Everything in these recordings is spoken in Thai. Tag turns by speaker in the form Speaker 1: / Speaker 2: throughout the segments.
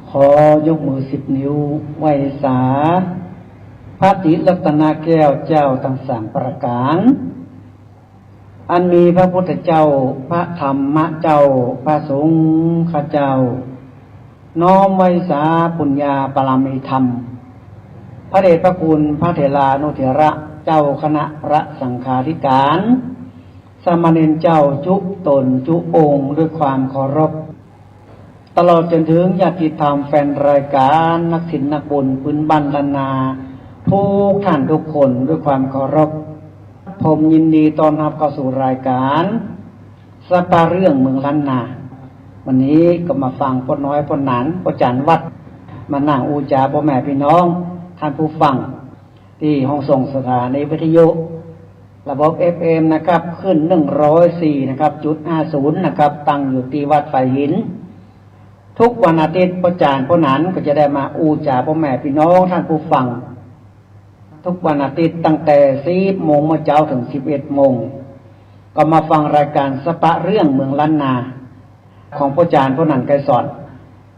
Speaker 1: ขอยกมือ10 นิ้วไหว้สาพระติรัตนแก้วเจ้าทั้ง3ประการอันมีพระพุทธเจ้าพระธรรมเจ้าพระสงฆ์ข้าเจ้าน้อมไหว้สาปุญญาปรมีธรรมพระเดชพระคุณพระเถรานุเถระเจ้าคณะพระสังฆาธิการสามเณรเจ้าจุตนจุองค์ด้วยความเคารพตลอดจนถึงญาติธรรมแฟนรายการนักศิลป์นักบุญพื้นบ้านล้านนาทุกท่านทุกคนด้วยความเคารพผมยินดีต้อนรับเข้าสู่รายการสปาเรื่องเมืองล้านนาวันนี้ก็มาฟังพ่อน้อยพ่อหนานพ่อจันวัดมานั่งอูจาพ่อแม่พี่น้องท่านผู้ฟังที่ห้องส่งสถานีวิทยุระบบ FM นะครับขึ้น104นะครับ.50นะครับตั้งอยู่ที่วัดไฟหินทุกวันอาทิตย์พ่อจานพ่อหนานก็จะได้มาอูจาพ่อแม่พี่น้องท่านผู้ฟังทุกวันอาทิตย์ตั้งแต่10 โมงเมื่อเช้าถึง11 โมงก็มาฟังรายการสปะเรื่องเมืองล้านนาของพ่อจานพ่อหนานไกรสอน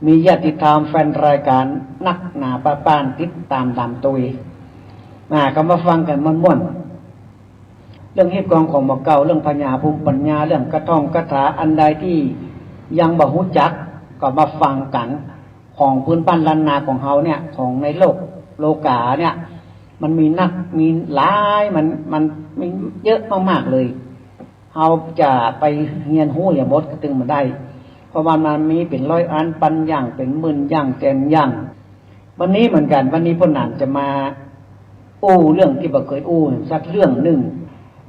Speaker 1: มีญาติธรรมแฟนรายการนักหนาป้านติดตามตามตัวก็มาฟังกันม่วนๆเรื่องเหตุการณ์ของหมอเก่าเรื่องพญาภูมิปัญญาเรื่องกระท่องคาถาอันใดที่ยังบ่ฮู้จักก็มาฟังกันของพื้นบ้านล้านนาของเฮาเนี่ยของในโลกาเนี่ยมันมีนักมีหลายมันมีเยอะมากๆเลยเฮาจะไปเรียนรู้อย่างหมดก็ถึงมาได้เพราะว่ามันมีเป็นร้อยอันปันอย่างเป็นหมื่นอย่างแสนอย่างวันนี้เหมือนกันวันนี้พ่อหนานจะมาอู้เรื่องที่บ่เคยอู้สักเรื่องหนึ่ง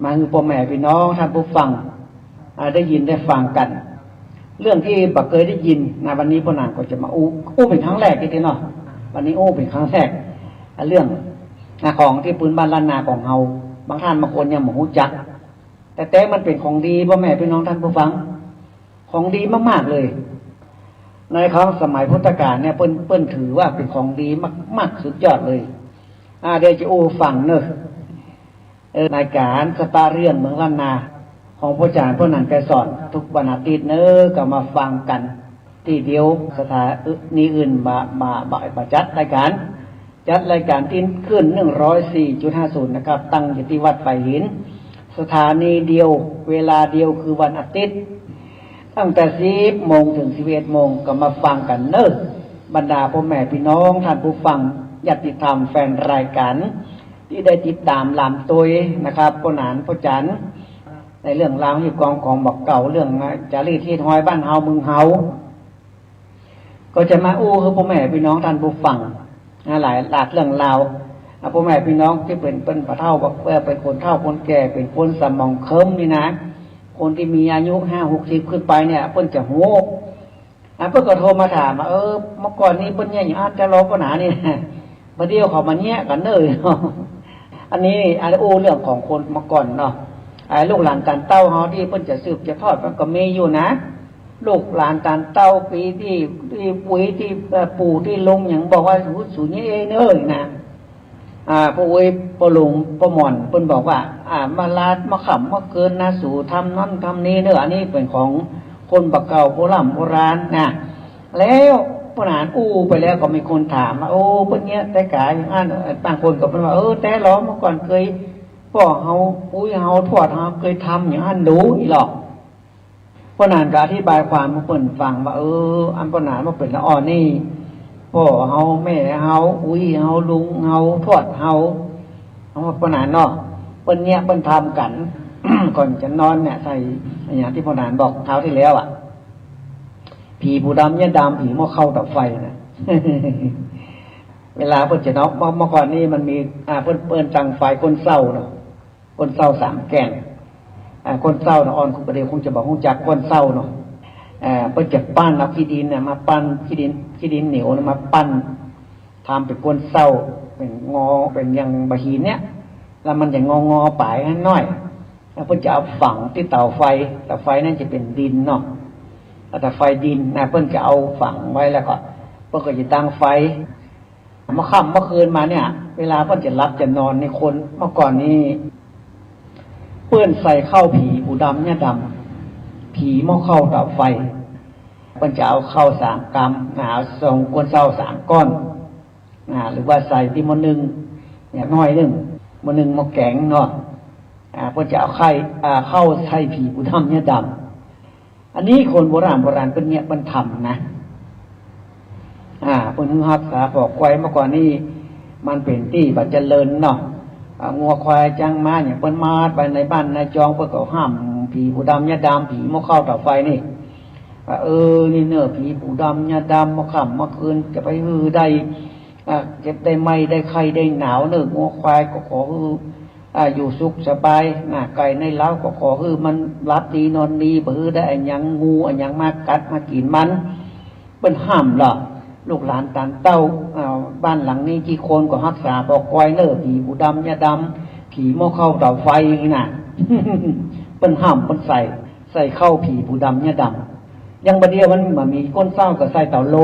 Speaker 1: มาคือพ่อแม่พี่น้องท่านผู้ฟังได้ยินได้ฟังกันเรื่องที่บ่เคยได้ยินนะวันนี้พ่อหนานก็จะมาอู้เป็นครั้งแรกที่เนาะวันนี้อู้เป็นครั้งแรกเรื่องของที่พื้นบ้านล้านนาของเฮาบางท่านบางคนยังบ่รู้จักแต่มันเป็นของดีพ่อแม่พี่น้องท่านผู้ฟังของดีมากๆเลยในครั้งสมัยพุทธกาลเนี่ยเปิ้นถือว่าเป็นของดีมากๆสุดยอดเลยเดี๋ยวจะอู้ฟังเนอะรายการสปาเรื่องเมืองล้านนาของพ่อจารย์พ่อหนานไกรสอนทุกวันอาทิตย์เนอะก็มาฟังกันที่เดียวสถานีอื่นมาจัดรายการที่ขึ้น104.50นะครับตั้งอยู่ที่วัดไฟหินสถานีเดียวเวลาเดียวคือวันอาทิตย์ตั้งแต่10 โมงถึง11 โมงก็มาฟังกันเนอะบรรดาพ่อแม่พี่น้องท่านผู้ฟังญาติธรรมแฟนรายการที่ได้ติดตามลำตัวนะครับพ่อหนานพ่อจันในเรื่องราวที่กองของบอกเก่าเรื่องจารีตที่ห้อยบ้านเฮาเมืองเฮาก็จะมาอู้คือพ่อแม่พี่น้องท่านผู้ฟังหลากเรื่องราวพ่อแม่พี่น้องที่เป็นปะเฒ่าบอกเป็นคนเฒ่าคนแก่เป็นคนสมองเคิมนี่นะคนที่มีอายุ50-60ขึ้นไปเนี่ยเพิ่นจะโหเพิ่นก็โทรมาถามว่าเมื่อก่อนนี้เพิ่นเนี่ยอย่างจะรอปัญหานี่มาเดียวเขามาแยะกันเลยอันนี้เรื่องของคนเมื่อก่อนเนาะลูกหลานตานเต้าเฮาที่เพิ่นจะสืบจะทอดมันก็มีอยู่นะลูกหลานตานเต้าปีที่ปุ๋ยที่ปู่ที่ลุงอย่างบอกว่าสูนี้เองเอ้ยนะพ่อเว้ยพ่อลุงพ่อหม่อนเพิ่นบอกว่ามาลาดมาขำมาเกินนะสู่ทำนั่นทำนี้เนอะอันนี้เป็นของคนบักเก่าโบราณนะแล้วพ่อหนานไปแล้วก็มีคนถามว่าเพิ่นเนี้ยแต่กายอย่างนั้นบางคนก็เพิ่นว่าแต่ล้อเมื่อก่อนเคยพ่อเฮาปุ้ยเฮาทอดเฮาเคยทำอย่างนั้นดูอีหรอกพ่อหนานก็อธิบายความให้เพิ่นฟังว่าอันพ่อหนานว่าเป็นละอ่อนนี่พ่อเฮาแม่เฮาอุ้ยเฮาลุงเฮาทวดเฮาพ่อหนานเนาะเพิ่นเนี่ยเพิ่นทำกัน ก่อนจะนอนเนี่ยใส่อย่างที่พ่อหนานบอกเท้าที่แล้วผีผู้ดำเนี่ยดำผีหม้อเข้าดับไฟนะ เวลาเพิ่นจะเนาะเมื่อก่อนนี้มันมีเพิ่นตั้งไฟคนเศร้าเนาะคนเศร้า3 แก่นคนเศร้าเนาะอ่อนคุณประเดี๋ยวคงจะบอกคงจักคนเศร้าเนาะเพิ่นจะปั้นเอาขี้ดินเนี่ยมาปั้นขี้ดินเหนียวมาปั้นทำเป็นก้นเศร้าเป็นงอเป็นอย่างบะหินเนี่ยแล้วมันจะงอปลายให้น้อยแล้วเพิ่นจะเอาฝังที่เตาไฟนั่นจะเป็นดินเนาะแต่ไฟดินเพิ่นจะเอาฝังไว้แล้วก็เพิ่นก็จะตั้งไฟเมื่อค่ำเมื่อคืนมาเนี่ยเวลาเพิ่นจะรับจะนอนในคนเมื่อก่อนนี้เพิ่นใส่เข้าผีผู้ดำเนี่ยดำผีหม้อเข้าดับไฟ เพิ่นจะเอาข้าว3 กำส่งกวนเศร้า3 ก้อนหรือว่าใส่ที่หม้อนึงเนี่ยน้อยนึงหม้อนึงหม้อแกงเนาะเพิ่นจะเอาข้าวใส่ผีผู้ดำเนี่ยดำอันนี้คนโบราณเป็นเนี่ยเพิ่นทำนะเพิ่นรักษาปอกไว้เมื่อก่อนนี้มันเป็นที่บัดเจริญเนาะงัวควายจังมาเนี่ยเปิ้นมาไปในบ้านในจองเปิ้นก็ห้ามผีผู้ดำเนี่ยดำผีมอเข้าต่อไฟนี่นี่เนอะผีผู้ดำเนี่ยดำมอค่ำมอคืนจะไปฮือได้เจ็บได้ไหมได้ไข้ได้หนาวเนอะงัวควายก็ขอฮืออยู่สุขสบายไก่ในเล้าก็ขอฮือมันรับดีนอนดีบ่ฮือได้อันยังงูอันยังมากัดมากินมันเปิ้นห้ามล่ะลูกหลานตานเต้าบ้านหลังนี้กี่คนก็รักษาบอกไว้เนอะผีผู้ดำเนี่ยดำผีหม้อเข้าเตาไฟนี่น่ะ เปิ้นห้ามเปิ้นใส่เข้าผีผู้ดำเนี่ยดำยังประเดี๋ยวมันมีก้นเศร้าก็ใส่เตาโล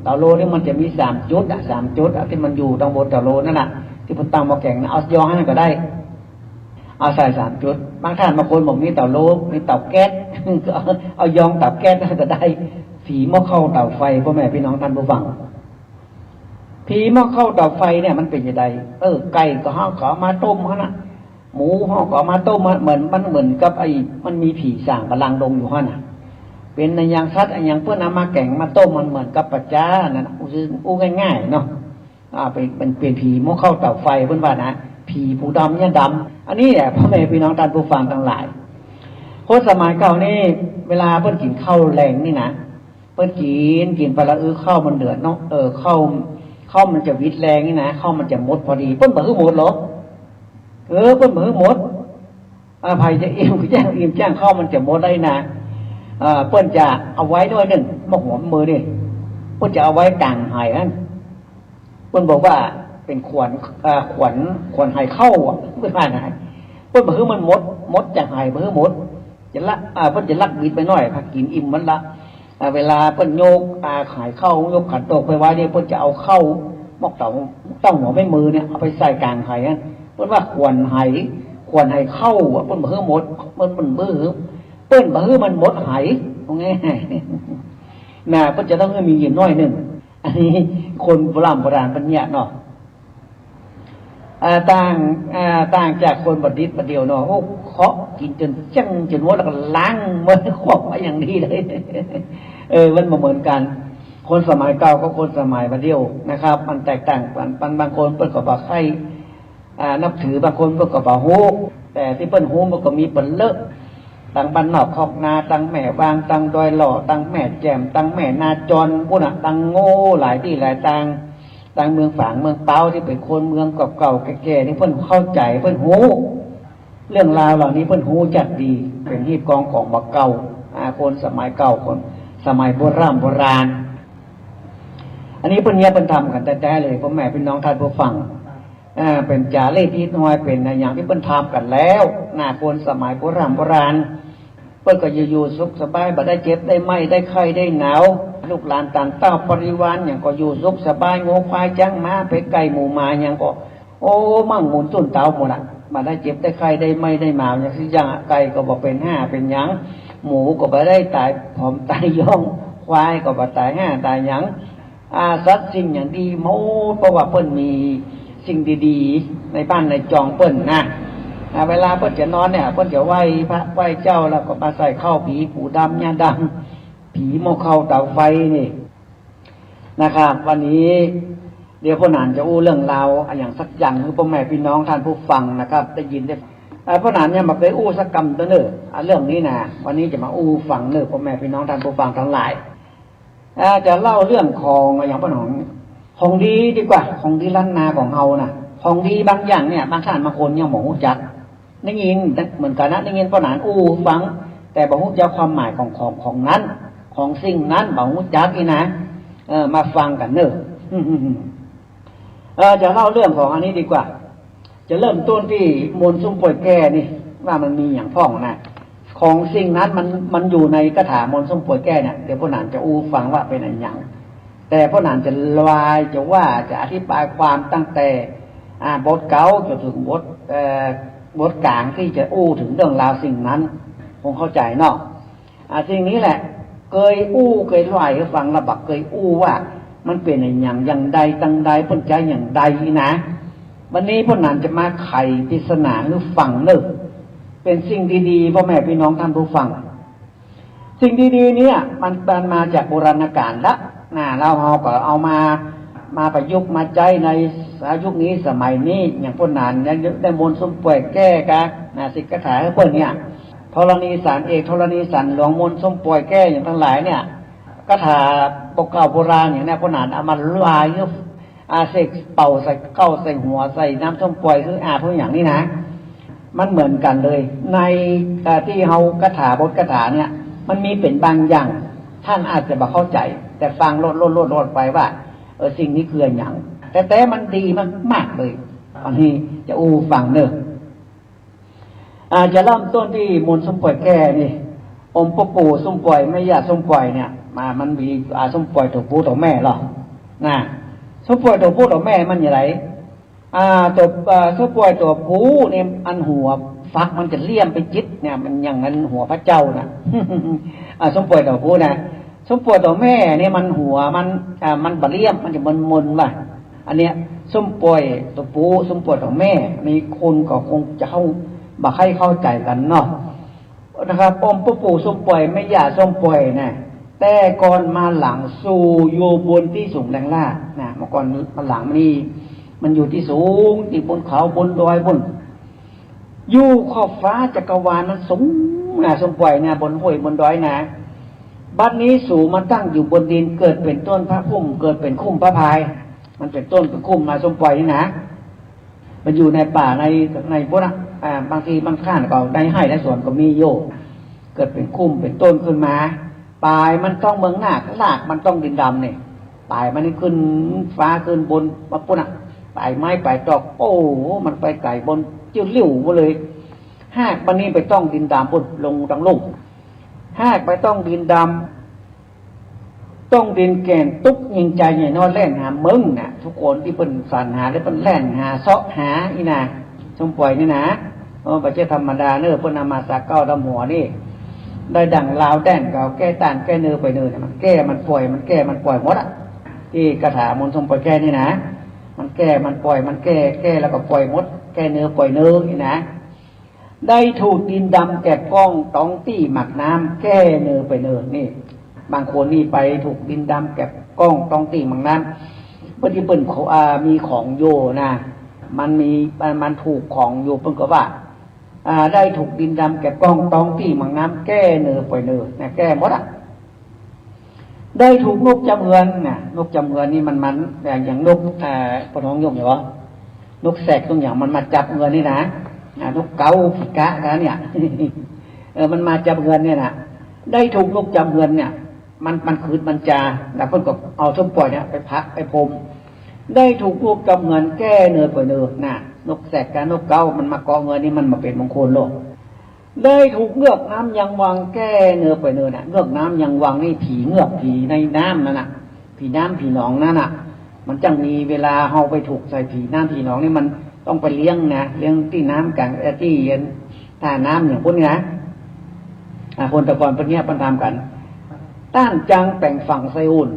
Speaker 1: เตาโลนี่มันจะมี3 จุด3 จุดที่มันอยู่ตรงบนเตาโลนั่นน่ะที่เพิ่นตั้งหม้อแกงนะเอายองให้ก็ได้เอาใส่3 จุดบางท่านบางคนบอกมีเตาโลมีเตาแก๊ส ก็เอายองเตาแก๊สก็ได้ผีหม้อเข้าเตาไฟพ่อแม่พี่น้องท่านผู้ฟังผีหม้อเข้าเตาไฟเนี่ยมันเป็นยังไงไก่ก็ห่อขอมาต้มฮะนะหมูห่อขอมาต้มเหมือนกับมันมีผีสางกำลังลงอยู่ฮะนะเป็นในอย่างซัดอย่างเพื่อนเอามาแกงมาต้มมันเหมือนกับปัจจ้านั่นอู้ง่ายๆเนาะเป็นผีหม้อเข้าเตาไฟเพื่อนว่านะผีผู้ดำเนี่ยดำอันนี้แหละพ่อแม่พี่น้องท่านผู้ฟังทั้งหลายคนสมัยเก่านี่เวลาเพื่อนกินข้าวแรงนี่นะเปิ้นกินไปแล้วข้าวมันเดือดเนาะข้าวมันจะวิตแรงนี่นะข้าวมันจะหมดพอดีเปิ้นบ่ฮื้อหมดหรอกเปิ้นบ่ฮื้อหมดภัยจะอิ่มแจ้งข้าวมันจะหมดได้นะเปิ้นจะเอาไว้ด้วยนึงมะหัวมือนี่เปิ้นจะเอาไว้กลางไหนั่นเปิ้นบอกว่าเป็นขวัญไหเข้าเปิ้นว่านะเปิ้นบ่ฮื้อมันหมดจากไหบ่ฮื้อหมดจะละเปิ้นจะลักบิดไปหน่อยถ้ากินอิ่มมันละเวลาเปิ้นโยกขายเข้ายกขันโตกไปไว้เนี่ยเปิ้นจะเอาเข้ามอกต้องหัวไม่มือเนี่ยเอาไปใส่กลางไหนั่นเปิ้นว่าควรไหเข้าเปิ้นบ่ฮื้อหมดเปิ้นบ่ฮื้อมันหมดไหตรงนี้น่ะเปิ้นจะต้องมีอยู่น้อยนึงอันนี้คนโบราณปัญญาเนาะต่างจากคนบัดนี้บัดเดียวเนาะเคาะกินจนหมดแล้วก็ล้างมือขวบไว้อย่างนี้เลยมันเหมือนกันคนสมัยเก่าก็คนสมัยบัดเดียวนะครับมันแตกต่างกันบางคนเปิ้นก็บ่ใครนับถือบางคนเปิ้นก็บ่ฮู้แต่ที่เปิ้นฮู้มันก็มีเปิ้นเลอะตั้งบ้านนอกคอกนาตั้งแม่วางตั้งดอยหล่อตั้งแม่แจ่มตั้งแม่นาจรพุ่นน่ะตั้งโง่หลายที่หลายต่างเมืองฝางเมืองเป้าที่เป็นคนเมืองเก่าๆแก่ๆนี่เพิ่นเข้าใจเพิ่นฮู้เรื่องราวเหล่านี้เพิ่นฮู้จักดีเป็นที่กองของบักเก่าคนสมัยเก่าคนสมัยโบราณอันนี้เพิ่นเนี่ยเพิ่นทำกันแต่เลยพ่อแม่พี่น้องท่านผู้ฟังเป็นจารีตที่น้อยเป็นอย่างที่เพิ่นทำกันแล้วคนสมัยโบราณเพิ่นก็อยู่สุขสบายบ่ได้เจ็บได้ไหม้ได้ไข้ได้หนาวลูกหลานต่างเต้าบริวารอย่างก็อยู่สุขสบายงูควายจังมาไปไก่หมูมาอย่างก็มั่งหมุนต้นเต้าหมดมาได้เจ็บได้ไข้ได้ไหม้ได้หนาวอย่างสิอย่างไก่ก็บ่เป็นเป็นหยังหมูก็บ่ได้ตายผอมตายย่องควายก็บ่ตายตายหยังสัตว์สิ่งอย่างดีหมดเพราะว่าเพิ่นมีสิ่งดีๆในบ้านในจองเปิ้นนะเวลาเปิ้นจะนอนเนี่ยเปิ้นจะไหว้พระไหว้เจ้าแล้วก็มาใส่ข้าวผีผู้ดำเนี่ยดำผีหม้อเข้าเตาไฟนี่นะครับวันนี้เดี๋ยวพ่อหนานจะอู้เรื่องราวอย่างสักอย่างคือพ่อแม่พี่น้องท่านผู้ฟังนะครับได้ยินได้พ่อหนานเนี่ยมาเคยอู้สักกรรมตัวเนอเรื่องนี้นะวันนี้จะมาอู้ฟังเนอพ่อแม่พี่น้องท่านผู้ฟังทั้งหลายจะเล่าเรื่องของอย่างพ่อหนานของดีดีกว่าของดีล้านนาของเฮานะของดีบางอย่างเนี่ยบางท่านบางคนยังหมงจักได้ยินเหมือนกันนะได้ยินพ่อหนานอู้ฟังแต่บ่ฮู้จักความหมายของนั้นของสิ่งนั้นบ่ฮู้จักนี่นะมาฟังกันเนอะจะเล่าเรื่องของอันนี้ดีกว่าจะเริ่มต้นที่มนต์ซุ้มป่วยแก่นี่ว่ามันมีอย่างพ้องนะของสิ่งนั้นมันอยู่ในคาถามนต์ซุ้มป่วยแก่เนี่ยเดี๋ยวพ่อหนานจะอู้ฟังว่าเป็นอะไรอย่างแต่พ่อหนานจะลายจะอธิบายความตั้งแต่บทเก่าจนถึงบทกลางที่จะอู้ถึงเรื่องราวสิ่งนั้นคงเข้าใจเนาะสิ่งนี้แหละ เคยเคยไหวฟังระบักเคยว่ามันเป็นอย่างใดตั้งใดพ้นใจอย่างใดนะวันนี้พ่อหนานจะมาไขปริศนาหรือฟังเนอะเป็นสิ่งดีๆพ่อแม่พี่น้องท่านผู้ฟังสิ่งดีๆเนี่ยมันมาจากโบราณกาลละเราก็เอามาประยุกต์มาใช้ในยุคนี้สมัยนี้อย่างพ่อหนานยังได้มนต์สมป่วยแก้กันสิกขาถาเพิ่นเนี่ยธรณีสารเอกธรณีสารหลวงมนต์สมป่วยแก้อย่างทั้งหลายเนี่ยคาถาปกเก่าโบราณอย่างนี้พ่อหนานเอามาลายเสกเป่าใส่เข้าใส่หัวใส่น้ำส้มปล่อยคือพวกอย่างนี้นะมันเหมือนกันเลยในที่เฮากถาบทกถาเนี่ยมันมีเป็นบางอย่างท่านอาจจะบ่เข้าใจแต่ฟังลดไปว่าสิ่งนี้คืออย่างแต่มันดีมากเลยตอนนี้จะฟังเนอะจะเริ่มต้นที่มนต์ส้มปล่อยแก่นี่อมพ่อปู่ส้มปล่อยแม่ย่าส้มปล่อยเนี่ยมันมีส้มปล่อยตัวปู่ตัวแม่หรอนะส้มปล่อยตัวผู้ตัวแม่มันอย่างไรตัวส้มปล่อยตัวผู้เนี่ยอันหัวฟักมันจะเลี่ยมไปจิตเนี่ยมันอย่างนั้นหัวพระเจ้านะส้มปล่อยตัวผู้นะส้มปล่อยตัวแม่เนี่ยมันหัวมันบะเลี่ยมมันจะมนว่ะอันเนี้ยส้มปล่อยตัวผู้ส้มปล่อยตัวแม่มีคนก็คงจะบ่ให้เข้าใจกันเนาะนะครับอมพ่อปู่ส้มปล่อยแม่ย่าส้มปล่อยนะแต่ก่อนมาหลังสู่อยู่บนที่สูงแรงล่านะเมื่อก่อนมาหลังมันอยู่ที่สูงที่บนเขาบนดอยบนอยู่ขอบฟ้าจักรวาลนั้นสูงนะสมปล่อยนะบนห้วยบนดอยนะบัดนี้สู่มาตั้งอยู่บนดินเกิดเป็นต้นพระพุ่มเกิดเป็นคุ้มพระพายมันเป็นต้นเป็นคุ้มมาสมปล่อยนี่นะมันอยู่ในป่าในพวกบางทีบางข้านก็ได้ให้ในสวนก็มีโยเกิดเป็นคุ้มเป็นต้นขึ้นมาปลายมันต้องเมืองหน้ารากมันต้องดินดำเนี่ยปลายมันนี่ขึ้นฟ้าขึ้นบนมาปุ่นปลายไม้ปลายตอกโอ้มันไปไก่บนจิ้วลิ่วมาเลยหากมันนี่ไปต้องดินดำปุ่นลงดังลุ่มหากไปต้องดินดำต้องดินแก่นตุ๊กยิงใจใหญ่นอนแล่นหามึงน่ะทุกคนที่เป็นสรรหาได้เป็นแล่นหาเสาะหาอีน่ะชมปล่อยนี่นะปัจเจธรรมดาเนื้อเพิ่นนำมาสักเก้าดำหัวนี่ได้ดั่งลาวแดนเก่าแก้ต่านแก้เนื้อไปเนื้อมันแก้มันปล่อยมันแก้มันปล่อยหมดอ่ะที่คาถามนต์ทรงปล่อยแก้นี่นะมันแก้มันปล่อยมันแก้แล้วก็ปล่อยหมดแก้เนื้อปล่อยเนื้อนี่นะได้ถูกดินดำแกะก้องต้องตี้หมักน้ำแก้เนื้อไปเนื้อนี่บางคนนี่ไปถูกดินดำแกะก้องต้องตี้หมักน้ำบางทีเปิ่นเขามีของโยนะมันถูกของโยเพิ่นก็ว่าได้ถูกดินดำแกะก้องต้องตี้หมักน้ำแก้เนื้อปล่อยเนื้อนะแก้หมดอ่ะได้ถูกนกจำเงินน่ะนกจำเงินนี่มันอย่างนกปนองยมเหรอนกแสกตรงอย่างมันมาจับเงินนี่นะนกเก๋าผีกะนะเนี่ยมันมาจับเงินเนี่ยนะได้ถูกนกจำเงินเนี่ยมันคืนมันจาแล้วเพิ่นก็เอาส้มปล่อยเนี่ยไปพักไปพรมได้ถูกนกจำเงินแก้เนื้อปล่อยเนื้อน่ะนกแสกกับนกเก๋ามันมาเกาะเงินนี่มันมาเป็นมงคลโลกได้ถูกเงือกน้ำยังวังแก้เนื้อไปเนื้อน่ะเงือกน้ำยังวังนี่ผีเงือกผีในน้ำนั่นน่ะผีน้ำผีหนองนั่นน่ะมันจังมีเวลาเฮาไปถูกใส่ผีน้ำผีหนองนี่มันต้องไปเลี้ยงนะเลี้ยงที่น้ำกลางที่เย็นท่าน้ำอย่างพวกนี้นะคนตะกอนพวกนี้มันทำกันต้านจังแปลงฝั่งไซอุ่น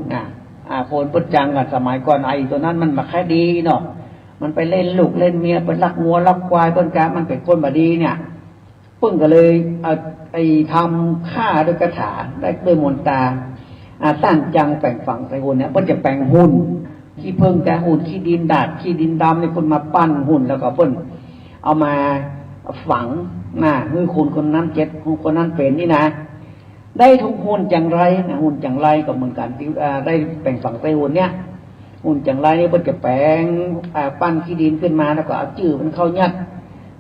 Speaker 1: คนพุทธจังกันสมัยก่อนไอ้ตัวนั้นมันมาแค่ดีเนาะมันไปเล่นลูกเล่นเมียเป็นลักงัวลักควายเพิ่นกะมันเป็นคนบดีเนี่ยเพิ่งก็เลยทำฆ่าด้วยคาถาได้ด้วยมนตาต้านจังแปลงฝั่งไซอุ่นเนี่ยเพิ่นจะแปลงหุ่นที่เพิ่งแต่หุ่นขี้ดินดาดขี้ดินดำนี่เพิ่นมาปั้นหุ่นแล้วก็เพิ่นเอามาฝังคือคนนั้นเจ็ดคนนั้นเป็นนี่นะได้ทุกหุ่นจังไรนะหุ่นจังไรก็เหมือนกันที่ได้แปลงฝั่งไซอุ่นเนี่ยหุ่นจังไรนี่เพิ่นจะแปลงปั้นขี้ดินขึ้นมาแล้วก็เอาจื้อมันเข้ายัด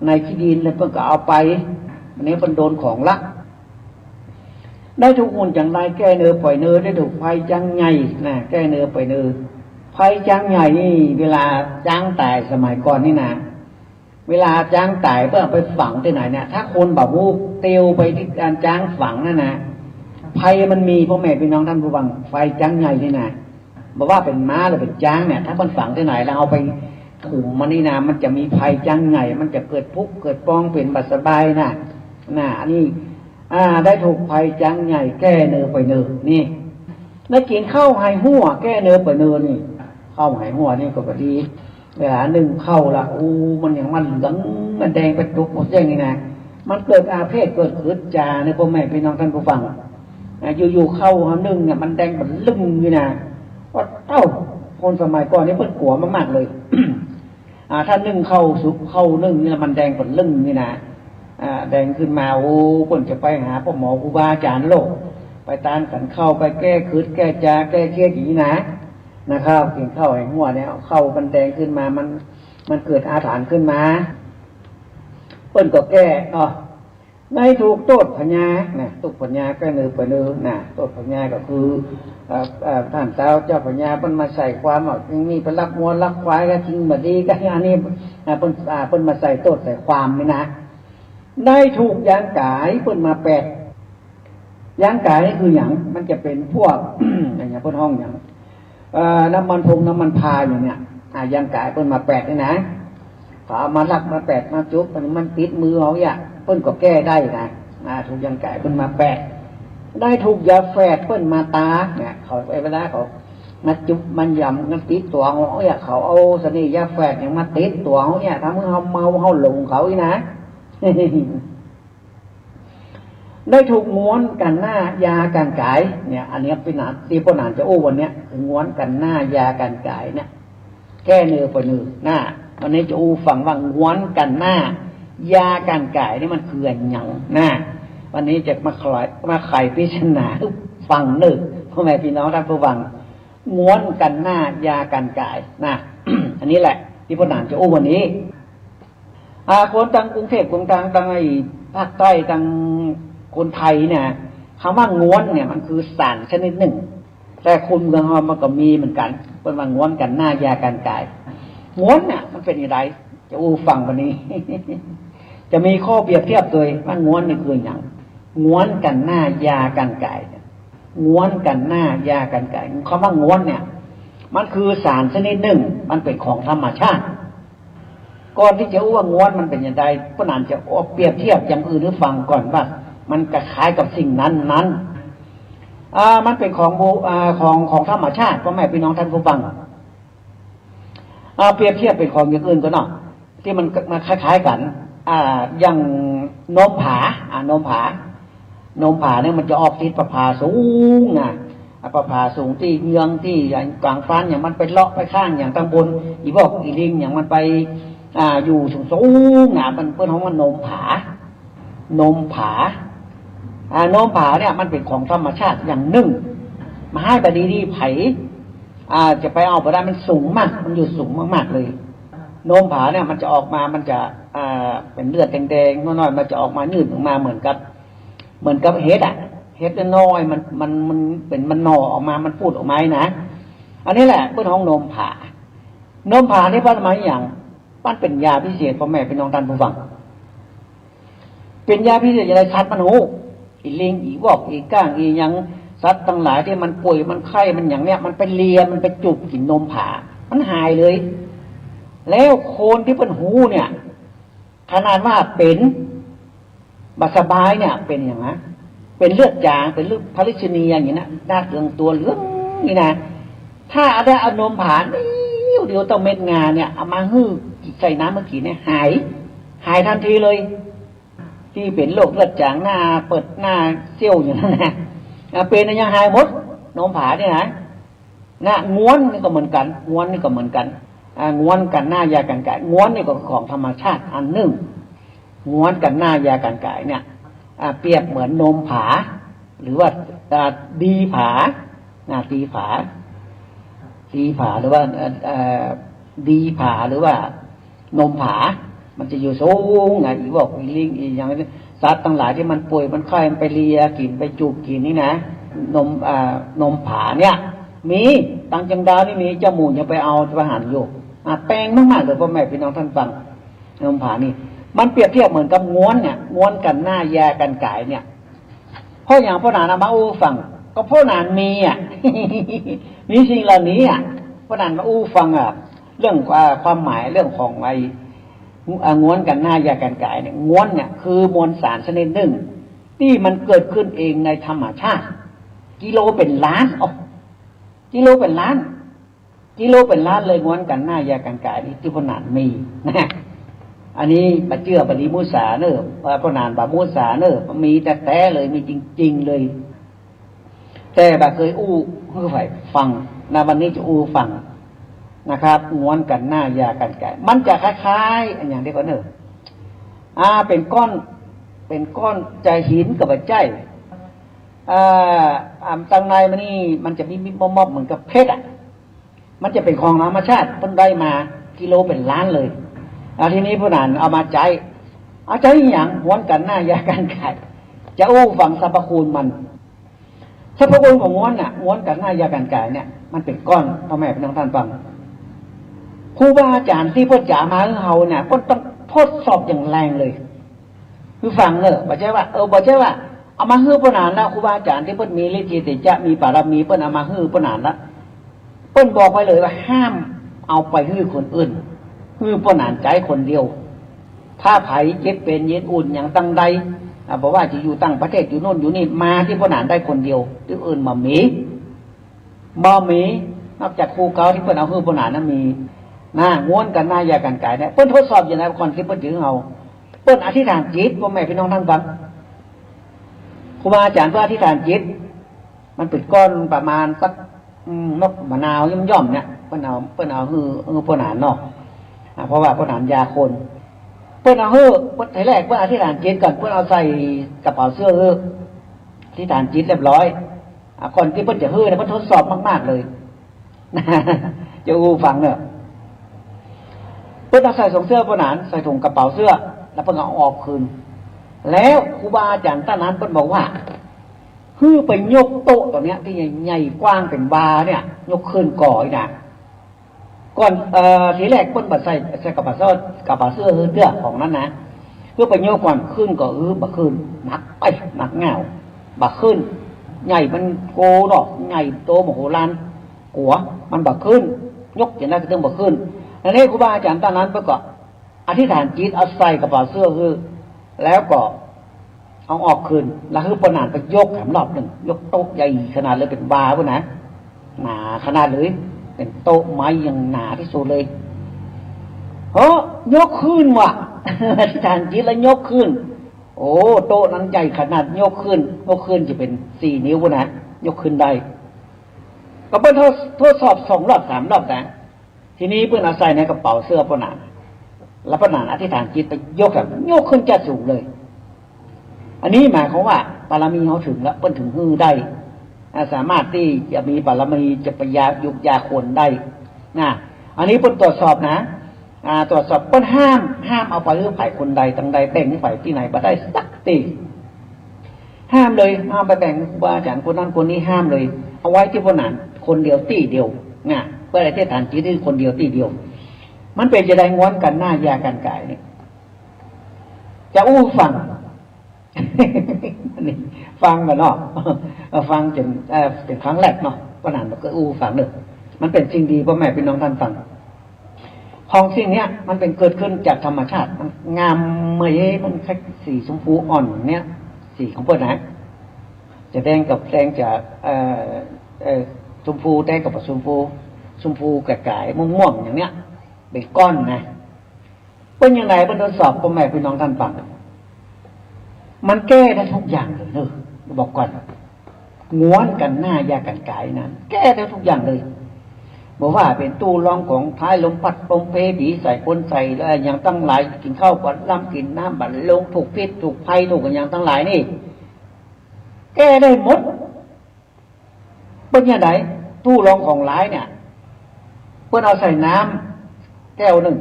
Speaker 1: ในขี้ดินแล้วเพิ่นก็เอาไปอันนี้เพิ่นโดนของลักได้ทุกหุ่นจังไรแก้เนื้อปล่อยเนื้อได้ถูกไฟจังใหญ่นะแก้เนื้อปล่อยเนื้อไฟจังใหญ่นี่เวลาจ้างตายสมัยก่อนนี่นะเวลาจ้างตายเพื่อไปฝังที่ไหนเนี่ยถ้าคนแบบวูบเตียวไปที่การจ้างฝังนั่นนะไฟมันมีพ่อแม่พี่น้องท่านผู้ฟังไฟจังใหญ่นี่นะบอกว่าเป็นม้าหรือเป็นจ้างเนี่ยถ้ามันฝังที่ไหนแล้วเอาไปถุงมันนี่นะมันจะมีไฟจังใหญ่มันจะเกิดพุกเกิดปองเป็นบัดสบายนะอันนี้ ได้ถูกภัยจังใหญ่แก้เนื้อไปเนื้อนี่ได้กินข้าวไหหัวแก้เนื้อไปเนื้อนี่ข้าวไหหัวนี่ก็พอดีเวลาหนึ่งเข้าละมันอย่างมันเหลืองมันแดงเป็นตุกหมดอย่างนี้นะมันเกิดอาเพศเกิดขืดจาในพ่อแม่พี่น้องท่านผู้ฟังอยู่ๆเข้าหนึ่งเนี่ยมันแดงเป็นลึ่งนี่นะว่าเต้าคนสมัยก่อนนี่เพิ่นกลัวมากๆเลย ถ้านึ่งเข้าสุกเข้านึ่งนี่มันแดงเป็นลึ่งนี่นะแดงขึ้นมาเพิ่นจะไปหาพ่อหมอครูบาอาจารย์โลกไปตามกันเข้าไปแก้ขืดแก้จาแก้เครียดอย่างนี้นะครับกินข้าวแห่งหัวเนี่ยเข้ามันแดงขึ้นมามันเกิดอาถรรพ์ขึ้นมาเปิ้นก็แก้ในถูกโทษพญาตุกพญาก็เนือไปเนือโทษพญาก็คือท่านเจ้าพญาเปิ้นมาใส่ความยังมีไปรักงัวรักควายก็จริงแบบนี้ก็อันนี้เปิ้นมาใส่โทษใส่ความนี่นะได้ถูกย่างกายเปิ้นมาแปดย่างกายนี่คืออย่างมันจะเป็นพวก อย่างเปิ้นห้องอย่างน้ำมันพงน้ำมันพาอย่างเนี้ยย่างกายเปิ้นมาแปดนี่นะเขาเอามาลักมาแปดมาจุบมันติดมือเขาอย่างเปิ้นก็แก้ได้นะถูกย่างกายเปิ้นมาแปดได้ถูกยาแฝดเปิ้นมาตาเนี่ยเขาไปเวลาเขามาจุบมันยำมันติดตัวเขาอย่างเขาเอาเสน่ห์ยาแฝดอย่างมาติดตัวเขาเนี่ยทำให้เขาเมาเขาหลงเขาอีนะ ได้ถูกม้วนกันหน้ายากันกายเนี่ยอันนี้เป็นหนาที่พ่อหนานจะโอ้วันเนี้ยคือม้วนกันหน้ายากันกายเนี่ยแก้เนื้อไปเนื้อหน้าวันนี้จะอู้ฟังว่าม้วนกันหน้ายากันกายนี่มันคือหยังวันนี้จะมาไขปริศนาฟังเนื้อพ่อแม่พี่น้องท่านผู้ฟังม้วนกันหน้ายากันกายอันนี้แหละที่พ่อหนานจะโอ้วันนี้คนทางกรุงเทพคนทางไอ้ภาคใต้ทางคนไทยเนี่ยคำว่าง้วนเนี่ยมันคือสารชนิดหนึ่งแต่คนเมืองเรามันก็มีเหมือนกันเป็นว่าง้วนกันหน้ายากันกายง้วนเนี่ยมันเป็นอย่างไรจะอู้ฟังวันนี้ จะมีข้อเปรียบเทียบเลยว่าง้วนนี่คืออย่างง้วนกันหน้ายากันกายง้วนกันหน้ายากันกายคำว่าง้วนเนี่ยมันคือสารชนิดหนึ่งมันเป็นของธรรมชาติก่อนที่จะอ้วงง้วนมันเป็นอย่างไรพระนานจะเปรียบเทียบอย่างอื่นให้ฟังก่อนว่ามันคล้ายกับสิ่งนั้นมันเป็นของธรรมชาติพ่อแม่พี่น้องท่านผู้ฟังเปรียบเทียบเป็นของอย่างอื่นก็เนาะที่มันมาคล้ายๆกันอย่างนมผานมผเนี่ยมันจะออกทิศประภาสูงประภาสูงที่เยืองที่อย่างกลางฟ้าอย่างมันไปเลาะไปข้างอย่างตำบลอีบอกอีลิงอย่างมันไปอยู่สูงมันเพื่อนของมันนมผานมผาเนี่ยมันเป็นของธรรมชาติอย่างหนึ่งมาให้บดีไผ่จะไปเอาไปได้มันสูงมากมันอยู่สูงมากๆเลยนมผาเนี่ยมันจะออกมามันจะเป็นเลือดแดงๆน้อยๆมันจะออกมายืดออกมาเหมือนกับเห็ดน้อยมันเป็นมันหน่อออกมามันพูดออกมานะอันนี้แหละเพื่อนของนมผนี่เพราะทำไมอย่างมันเป็นยาพิเศษพ่อแม่พี่น้องท่านผู้ฟังเป็นยาพิเศษอะไรสัตว์มันหูอีลิงอีวอกอีก้างอียังสัตว์ทั้งหลายที่มันป่วยมันไข้มันอย่างเนี้ยมันไปเลียมันไปจุบกินนมผามันหายเลยแล้วโคนที่เป็นหูเนี่ยขนาดว่าเป็นบัสบายเนี่ยเป็นอย่างนั้นเป็นเลือดจางเป็นเลือดพาริชเนียอย่างนี้นะหน้าเรืองตัวเหลืองนี่นะถ้าได้เอานมผาเดี๋ยวต้องเม็ดงาเนี่ยเอามาฮื้อใส่น้ำเมื่อกี้เนี่ยหายทันทีเลยที่เป็นโรคเลือดจางหน้าเปิดหน้าเซี่ยวอย่างนั้นนะเป็นยังหายหมดนมผาเนี่ยนะง้วนนี่ก็เหมือนกันง้วนกันหน้ายากันไก่ง้วนนี่ก็ของธรรมชาติอันหนึ่งง้วนกันหน้ายากันไก่เนี่ยเปรียบเหมือนนมผาหรือว่าดีผาตีผาหรือว่าดีผาหรือว่านมผามันจะอยู่สูงอีบอกอีลิงอีอย่างนี้สัตว์ทั้งหลายที่มันป่วยมันไข้มันไปเลียกินไปจูบกินนี่นะนมผาเนี่ยมีตังจังดาวนี่มีเจ้าหมูยังไปเอาไปหันอยู่แปลงมากๆเลยพ่อแม่พี่น้องท่านฟังนมผานี่มันเปรียบเทียบเหมือนกับง้วนเนี่ยง้วนกันหน้าแยกันไก่เนี่ยเพราะอย่างพ่อหนานมาอู้ฟังก็พ่อหนานมี มีสิ่งเหล่านี้พ่อหนานมาอู้ฟังเรื่องความหมายเรื่องของง้วนกันหน้ายากันไก่เนี่ยง้วนเนี่ยคือมวลสารชนิดหนึ่ง ที่มันเกิดขึ้นเองในธรรมชาติกิโลเป็นล้านกิโลเป็นล้านกิโลเป็นล้านเลยง้วนกันหน้ายากันกายนี่ที่พนานมีนะอันนี้ปะเจือปฏิมุสาเนอะพนานปะมุสาเนอะมีแต่แท้เลยมีจริงๆเลยแต่บะเคยอู้เพื่อไฟฟังนะวันนี้จะอู้ฟังนะครับง้วนกันหน้ายากันกายมันจะคล้ายๆอย่างเดียวกันเนอะเป็นก้อนใจหินกับใจตังในมันนี่มันจะมีมอบเหมือนกับเพชรมันจะเป็นของธรรมชาติเพิ่นได้มากิโลเป็นล้านเลยทีนี้ผู้นั้นเอามาใจเอาใจอย่างม้วนกันหน้ายากันไก่จะอู้ฟังสรรพคุณมันสรรพคุณของม้วนน่ะม้วนกันหน้ายากันไก่เนี่ยมันเป็นก้อนพ่อแม่พี่น้องท่านฟังครูบาอาจารย์ที่พ่อจ๋ามาของเฮาเนี่ยพ่อต้องทดสอบอย่างแรงเลยคือฟังเนอะบอกใช่ว่าบอกใช่ว่าเอามาฮื้อปนานแล้วครูบาอาจารย์ที่เพิ่นมีฤทธิ์ติจะมีบารมีเพิ่นเอามาฮื้อปนานแล้วเพิ่นบอกไว้เลยว่าห้ามเอาไปฮื้อคนอื่นฮื้อปนานใจคนเดียวถ้าไผเจ็บเป็นเย็นอุ่นอย่างตั้งใดบอกว่าจะอยู่ตั้งประเทศอยู่โน่นอยู่นี่มาที่ปนานได้คนเดียวที่อื่นบ่มีนอกจากครูเก่าที่เพิ่นเอาฮื้อปนานนั้นมีง้วนกันหน้ายากันกายเนี่ยเพิ่นทดสอบอย่างไรคนที่เพิ่นถึงเอาเพิ่นอธิษฐานจิตพ่อแม่พี่น้องท่านฟังครูบาอาจารย์เพื่ออธิษฐานจิตมันเป็นก้อนประมาณสักนกมะนาวย่อมๆเนี่ยเพิ่นเอาฮือปนานเนาะเพราะว่าปนานยาคนเพิ่นเอาฮือเพิ่นแรกเพิ่นอธิษฐานจิตก่อนเพิ่นเอาใส่กระเป๋าเสื้อฮืออธิษฐานจิตเรียบร้อยคนที่เพิ่นจะฮือเนี่ยเพิ่นทดสอบมากๆเลยจะอูฟังเนี่ยเพิ่นเอาใส่ถุงเสื้อปนานใส่ถุงกระเป๋าเสื้อแล้วเพิ่นเอาออกคืนแล้วครูบาอาจารย์ท่านนั้นเพิ่นบอกว่าฮือไปยกโต๊ะตัวเนี้ยที่ใหญ่กว้างเป็นบาเนี่ยยกขึ้นก่อยนะก่อนทีแรกเพิ่นบ่ใส่กระเป๋าเสื้อฮือเตื้อของนั้นนะเพื่อไปยกก่อนขึ้นก็บ่ขึ้นหนักหนักเงาบ่ขึ้นใหญ่มันโกเนาะใหญ่โตมโหฬารหัวมันบ่ขึ้นยกอย่างนั้นก็ต้องบ่ขึ้นอันนี้ครูบาอาจารย์ท่านนั้นเพิ่นก็อธิษฐานจิตเอาใส่กระเป๋าเสื้อฮือแล้วก็เอาออกคืนแล้วคือปนานไปยกแถมรอบหนึ่งยกโต๊ะใหญ่ขนาดเลยเป็นบาร์พุ่นนะหนาขนาดเลยเป็นโต๊ะไม้ยังหนาที่สุดเลยยกขึ้นว่ะอธิษฐานจิตแล้วยกขึ้นโอ้โต๊ะนั้นใหญ่ขนาดยกขึ้นจะเป็น4 นิ้วพุ่นนะยกขึ้นได้ก็เพิ่นทดสอบ2 รอบ 3 รอบแต่ทีนี้เพิ่นเอาใส่ในกระเป๋าเสื้อปนานแล้วปนานอธิษฐานจิตไปยกขึ้นจะสูงเลยอันนี้หมายความว่าบารมีเขาถึงแล้วเพิ่นถึงฮือได้สามารถที่จะมีบารมีจะไปยุกยาคนได้นะอันนี้เพิ่นตรวจสอบนะตรวจสอบเพิ่นห้ามเอาไปฮื้อไผ่คนใดตั้งใดแบ่งให้ไผ่ที่ไหนบ่ได้สักทีห้ามเลยห้ามไปแบ่งครูบาอาจารย์คนนั้นคนนี้ห้ามเลยเอาไว้ที่พนานคนเดียวตี้เดียวนะเพื่อให้เทศฐานจิตที่คนเดียวตี้เดียวมันเป็นจะได้ง้วนกันหน้ายากันกายนี่จะอู้ฟังนี่ฟังกันเนาะฟังจนเป็นครั้งแรกเนาะก็นานมันก็อู้ฟังเลยมันเป็นสิ่งดีพ่อแม่พี่น้องท่านฟังของสิ่งเนี้ยมันเป็นเกิดขึ้นจากธรรมชาติมันงามเมยมันแค่สีชมพูอ่อนเนี้ยสีของเพื่อนนะจะแดงกับแดงจากชมพูแดงกับชมพูกระก่ายม่วงๆอย่างเนี้ยเป็นก้อนนะเป็นยังไงเป็นทดสอบพ่อแม่พี่น้องท่านฟังมันแก้ได้ทุกอย่างเลยเนอะบอกก่อนง้วนกันหน้ายากันกายนั้นแก้ได้ทุกอย่างเลยบอกว่าเป็นตู้รองของท้ายลมพัดปงเพผีใส่คนใส่อะไรอย่างตั้งหลายกินข้าวก่อนล้ำกินน้ำบัดลงถูกพิษถูกภัยถูกอย่างตั้งหลายนี่แก้ได้หมดเป็นยังไงตู้รองของหลายเนี่ยเพิ่นเอาใส่น้ำแก้วหนึ่ง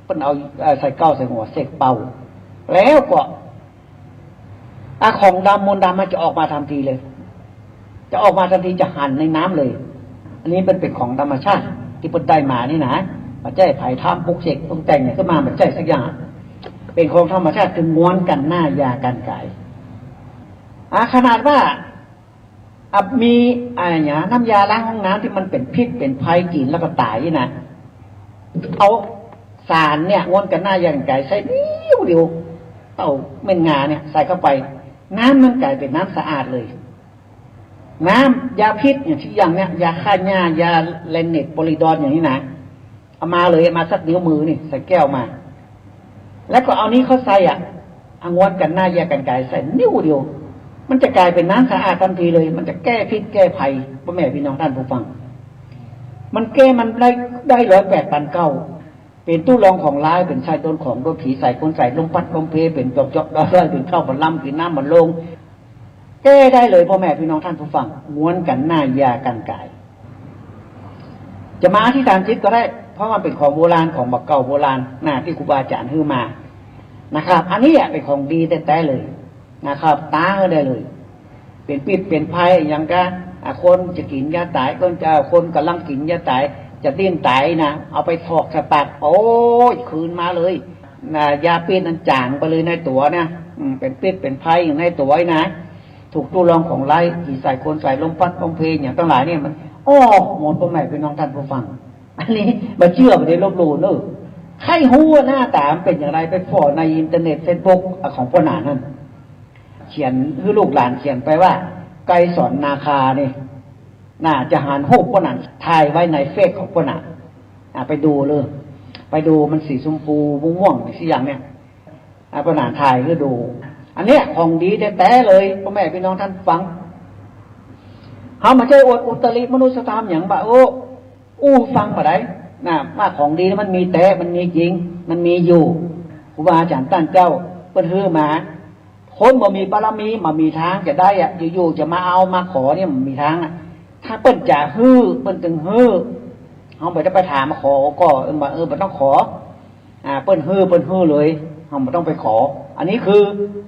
Speaker 1: เพิ่นเอาใส่เก้าใส่หัวเสกเป่าแล้วก็ของดำมนต์ดำมันจะออกมาทันทีเลยจะออกมาทันทีจะหั่นในน้ำเลยอันนี้เป็นของธรรมชาติที่เพิ่นได้มานี่นะปัจจัยไผ่ทำปลุกเสกปรุงแต่งเนี่ยก็มาปัจจัยสักอย่างเป็นของธรรมชาติคือม้วนกันหน้ายากันกายขนาดว่ามีอะไรอย่างน้ำยาล้างห้องน้ำที่มันเป็นพิษเป็นภัยกินแล้วก็ตายนี่นะเอาสารเนี่ยม้วนกันหน้ายากันกายใส่เดียวเต่าเม็ดงาเนี่ยใส่เข้าไป น้ำมันกลายเป็นน้ำสะอาดเลยน้ำยาพิษอย่างที่อย่างเนี้ยยาฆ่าหญ้ายาเลนเนตโพลิดอนอย่างนี้นะเอามาเลยมาสักนิ้วมือนี่ใส่แก้วมาแล้วก็เอานี้เขาใส่งวนกันหน้าแยกกันกายใส่นิ้วเดียวมันจะกลายเป็นน้ำสะอาดทันทีเลยมันจะแก้พิษแก้ภัยพ่อแม่พี่น้องท่านผู้ฟังมันแก้มันได้108,900เป็นตู้รองของร้ายเป็นชายต้นของโดนผีใส่คนใส่ลมพัดลมเพเป็นจอกๆได้เป็นเข้าบัลลัมกินน้ำมันลงแก้ได้เลยพ่อแม่พี่น้องท่านผู้ฟังม้วนกันหน้ายากันกายจะมาที่ฐานจิตก็ได้เพราะมันเป็นของโบราณของบักเก่าโบราณที่ครูบาอาจารย์ให้มานะครับอันนี้เป็นของดีแท้ๆเลยนะครับตาก็ได้เลยเป็นปิดเป็นภัยอย่างกันคนจะกินยาตายคนกำลังกินยาตายจะดิ้นตายนะเอาไปถอกสปากโอ้ยคืนมาเลยยาพิษนั้นจางไปเลยในตัวนะเป็นปิดเป็นภัยอยู่ในตัวนะถูกตู้รองของไร้ผีใส่คนใส่ลมพัดลมเพลอย่างทั้งหลายเนี่ยมันหมดพ่อแม่พี่น้องท่านผู้ฟังอันนี้มาเชื่อไปได้ลบหลู่เนอะใครหูหน้าตามเป็นอย่างไรไปฝ่อในอินเทอร์เน็ตเฟซบุ๊กของพ่อหนานั่นเขียนคือลูกหลานเขียนไปว่าไกรสอนนาคาเนี่ยจะหันโฮกพ่อหนาถ่ายไว้ในเฟซของพ่อหนาไปดูเลยไปดูมันสีชมพูม่วงๆสิอย่างเนี้ยพ่อหนาถ่ายก็ดูอันเนี้ยของดีแท้ๆเลยพ่อแม่พี่น้องท่านฟังเขามาใช้อวดอุตริมนุษยธรรมอย่างแบบฟังมาได้ว่าของดีมันมีแต่มันมีจริงมันมีอยู่ครูบาอาจารย์ตั้งเจ้าเปิ้นฮื้อมาคนบ่มีบารมีมามีทางจะได้อยู่ๆจะมาเอามาขอเนี่ยมันมีทางถ้าเปิ้นจะฮื้อเปิ้นตึงฮื้อเขาไม่ได้ไปถามมาขอก็มันต้องขอเปิ้นฮื้อเลยเขาไม่ต้องไปขออันนี้คือ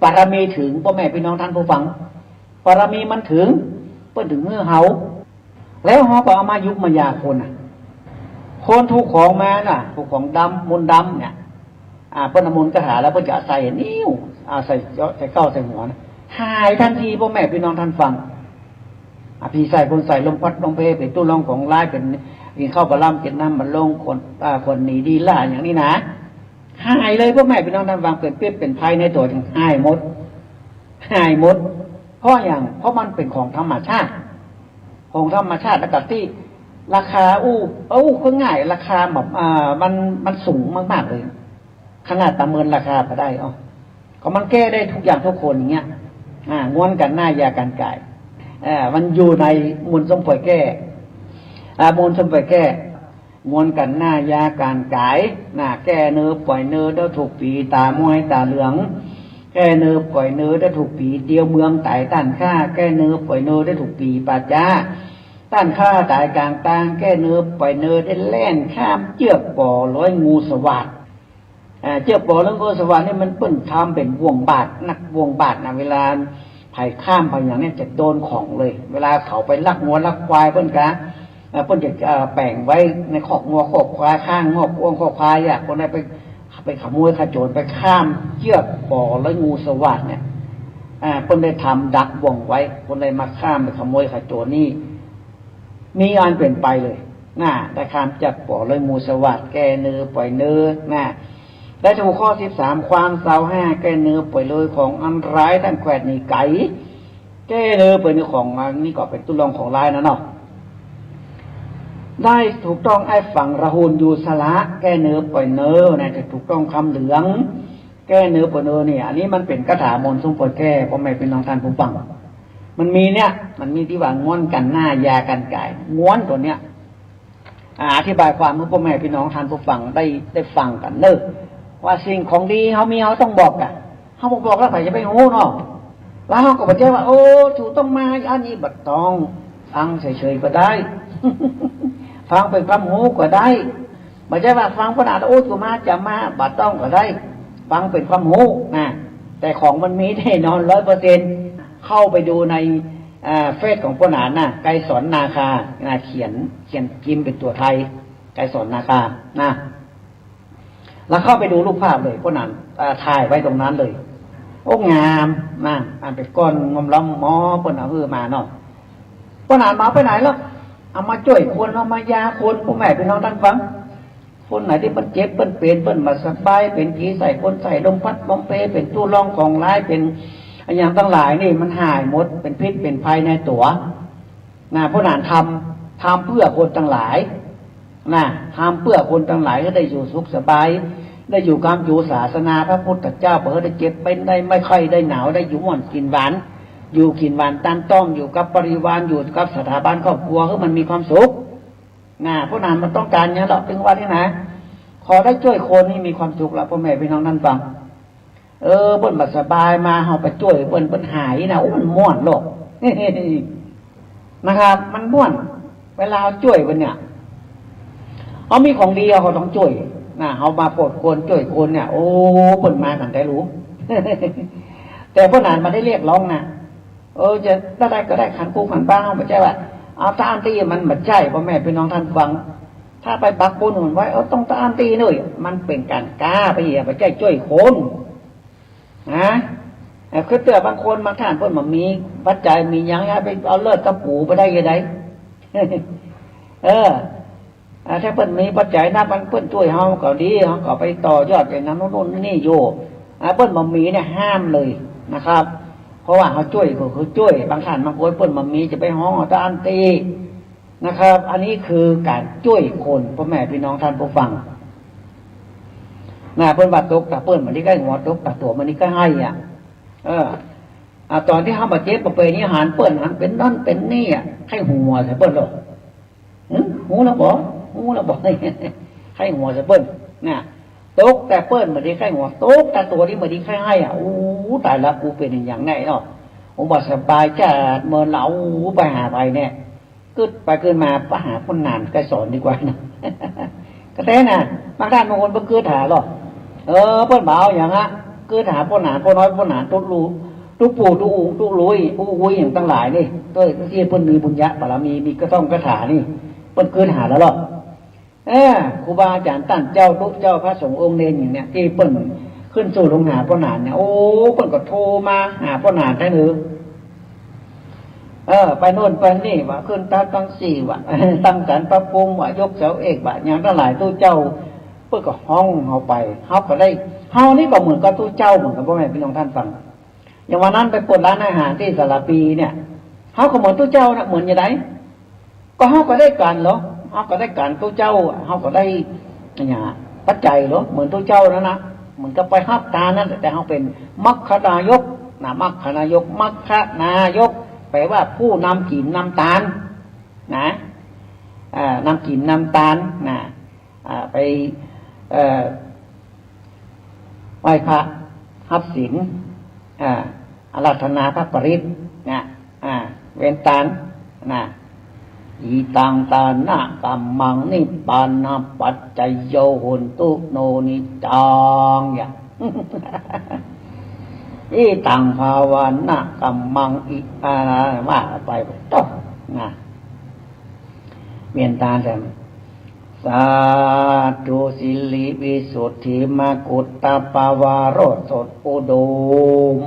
Speaker 1: บารมีถึงพ่อแม่พี่น้องท่านผู้ฟังบารมีมันถึงเปิ้นถึงมือเฮาแล้วเฮาก็เอามายุกมายาคนถูกของมาถูกของดำมนต์ดำเนี่ยเปิ้นมนต์กระถาแล้วเปิ้นจะใส่นิ้วใส่เก้าใส่หัวหายทันทีพ่อแม่พี่น้องท่านฟังพี่ใส่คนใส่ลมพัดลมเพเป็นตู้รองของร้ายเป็นกินข้าวปลาล่ำกินน้ำมันลงคนหนีดีล่าอย่างนี้นะหายเลยพ่อแม่พี่น้องท่านฟังเป็นเปี้ยเป็นภัยในตัวถึงหายหมดเพราะมันเป็นของธรรมชาติแล้วก็ที่ราคาก็ง่ายราคาแบบมันสูงมากๆเลยขนาดประเมินราคาก็ได้ก็มันแก้ได้ทุกอย่างทุกคนอย่างเงี้ยง้วนกันหน้ายากันกายมันอยู่ในมูลสมป่วยแก้มูลสมป่วยแก้ง้วนกันหน้ายาการกายแก้เนื้อปล่อยเนื้อได้ถูกปีตามวยตาเหลืองแก้เนื้อปล่อยเนื้อได้ถูกปีเดียวเมืองไต่ต้านข้าแก้เนื้อปล่อยเนื้อได้ถูกปีปัจจ้าต้านข้าตายกลางตางแก้เนื้อปล่อยเนื้อได้แล่นข้ามเจือกป่อร้อยงูสวัสดเจือกป่อร้อยงูสวัสดนี่มันเปิ้นทำเป็นวงบาทนักวงบาทเวลาไผ่ข้ามไปอย่างนี้จะโดนของเลยเวลาเขาไปลักงัวลักควายเปิ้นจะแป่งไว้ในขอกงัวขอกควายข้างงอกอ้วงขอกควายคนได้ไปขโมยขโจรไปข้ามเชือกป่อแล้วงูสวัสดเนี่ยคนได้ทำดักวงไว้คนได้มาข้ามไปขโมยขโจรนี่มีอันเปลี่ยนไปเลยได้ข้ามจากป่อแล้วงูสวัสดแก้เนื้อปล่อยเนื้อได้ถูกข้อ13ความเศร้า5แก้เนื้อปล่อยเลยของอันร้ายทั้งแขวดนี่ไก่แก้เนื้อปล่อยเนื้อของอันนี้ก็เป็นตุลองของร้ายนะเนาะได้ถูกต้องไอ้ฝั่งระหุนอยู่สละแก้เนื้อปล่อยเนื้อจะถูกต้องคำเหลืองแก้เนื้อปล่อยเนื้อเนี่ยอันนี้มันเป็นคาถามนต์สมปล่อยแก้พ่อแม่เป็นน้องท่านผู้ฟังมันมีที่ว่าง้วนกันหน้ายากันกายง้วนตัวเนี้ยอธิบายความเมื่อพ่อแม่พี่น้องท่านผู้ฟังได้ฟังกันเนอะว่าสิ่งของดีเขามีเขาต้องบอกกันเขาบอกแล้วใครจะไปหูเนาะแล้วเขาก็บอกว่าถูกต้องมาอันนี้บัดตองฟังเฉยๆก็ได้ฟังเป็นคำหูก็ได้ไม่ใช่ว่าฟังขนาดตัวมาจะมาบัดต้องก็ได้ฟังเป็นคำหูแต่ของมันมีแน่นอน 100%เข้าไปดูในเฟซของพ่อหนานไกรสอนนาคาเขียนพิมพ์เป็นตัวไทยไกรสอนนาคาแล้วเข้าไปดูรูปภาพเลยพ่อหนานถ่ายไว้ตรงนั้นเลยงามอันเป็นก้อนงมล้อมหมอพ่อหนานมาเนาะพ่อหนานมาไปไหนแล้วเอามาช่วยคนเอามายาคนพ่อแม่พี่น้องท่านฟังคนไหนที่มันเจ็บมันเป็นมาสบายเป็นผีใส่คนใส่ลมพัดลมเพเป็นตู้รองของร้ายเป็น อย่างทั้งหลายนี่มันหายหมดเป็นพิษเป็นภัยในตัวนะผู้นานทำเพื่อคนทั้งหลายนะทำเพื่อคนทั้งหลายก็ได้อยู่สุขสบายได้อยู่กามอยู่ศาสนาพระพุทธเจ้าเพื่อได้เจ็บเป็นได้ไม่ค่อยได้หนาวได้อยู่ม่อนกินหวานอยู่กินหวานตามต้องอยู่กับปริวารอยู่กับสถาบันครอบครัวคือมันมีความสุขนะผู้นานมันต้องการเนี่ยหรอกถึงว่าที่ไหนขอได้ช่วยคนนี่มีความสุขแล้วพ่อแม่พี่น้องนั่นฟังเปิ้นบัดสบายมาเฮาไปช่วยเปิ้นหายนะโอ้มันม่วนโลก นะครับมันม่วนเวลาเราช่วยเปิ้นเนี่ยเขามีของดีเขาต้องช่วยนะเฮามาโปรดคนช่วยคนเนี่ยโอ้เปิ้นมากันได้รู้ แต่ผู้นานมาได้เรียกร้องนะจะได้ก็ได้ขันกูขันบ้างไม่ใช่ว่าเอาตามตีมันไม่ใช่พ่อแม่พี่น้องท่านฟังถ้าไปปักปูนหุ่นไว้ต้องตามตีหน่อยมันเป็นการกล้าไปเหยียบไปใจช่วยคนนะคือเตือบางคนมาท่านเพิ่นมามีปัจจัยมียังไงไปเอาเลิศกระปูไปได้ยังไง ถ้าเพิ่นมีปัจจัยนะเพิ่นช่วยเฮาก็ดีเฮาก็ไปต่อยอดอย่างนั้นโน่นนี่อยู่เพิ่นมามีเนี่ยห้ามเลยนะครับเพราะว่าเขาช่วยก็คือช่วยบางท่านบางคนเพิ่นมามีจะไปห้องตามตีนะครับอันนี้คือการช่วยคนพ่อแม่พี่น้องท่านผู้ฟังเพิ่นว่าตกตะเปิ้นมันนี่ก็งอตกตะตัวมันนี่ก็ให้ตอนที่เฮาบ่เจ็บบ่เป็นนี่หันเปิ้นหันเป็นนั่นเป็นนี่ให้หัวใส่เปิ้นหรอกหูแล้วบ่ให้หัวใส่เปิ้นตกแต่เปิ้นมันนี่ให้หัวตกแต่ตัวนี้มันนี่ให้โอ้ตายละกูเป็นอย่างไงเนาะผมบ่สบายจัดเมินเหลาไปหาไปเนี่ยกึดไปขึ้นมาไปหาคนนานก็สอนดีกว่านะก็แท้น่ะบางท่านบางคนบ่เกิดหาหรอกเปิ้นบ่เอาอย่างอ่ะเกิดหาพ่อหนานพ่อน้อยพ่อหนานทุกรู้ทุกปู่ทุกอูทุกลุยอุ้ยอย่างทั้งหลายนี่ด้วยที่เพิ่นมีบุญญะบารมีกระท่อมกระถานี่เปิ้นเกิดหาแล้วหรอกครูบาอาจารย์ตั้นเจ้าทุกเจ้าพระสงฆ์องค์เนรอย่างเนี้ยที่เปิ้นขึ้นสู่ลงหาพ่อหนานเนี่ยโอ้เปิ้นก็โทรมาหาพ่อหนานได้หรือไปโน่นไปนี่ว่าขึ้นตั้งสี่ว่าตั้งสันประภูมิว่ายกเสาเอกว่าอย่างทั้งหลายตู้เจ้าเปิ้นก็ห้องเฮาไปเฮาก็ได้เฮานี่ก็เหมือนกับตู้เจ้าเหมือนกับพ่อแม่พี่น้องท่านฟังอย่างวันนั้นไปเปิดร้านอาหารที่สระปีเนี่ยเฮาก็เหมือนตู้เจ้านะเหมือนอย่างไรก็เฮาก็ได้การเหรอเฮาก็ได้การตู้เจ้าเฮาก็ได้เนี่ยปัจจัยเหรอเหมือนตู้เจ้านะเหมือนกับไปฮับตานั่นแต่เฮาเป็นมัคคนายกมัคคนายกมัคคนายกแปลว่าผู้นำกินนำตาลนะนำกินนำตาลนะไปไหว้พระฮับศีลอาราธนาพระปริตนะเว้นตาลนะอีตังตานะกัมมังนิปานาปัจจโยโหนตุโนนิจังอย่าง อีตังภาวนะกัมมังอิว่าไปต่อนะเวียนตาแต่สาธุสิริวิสุทธิมกุฏตปวารสดอุดม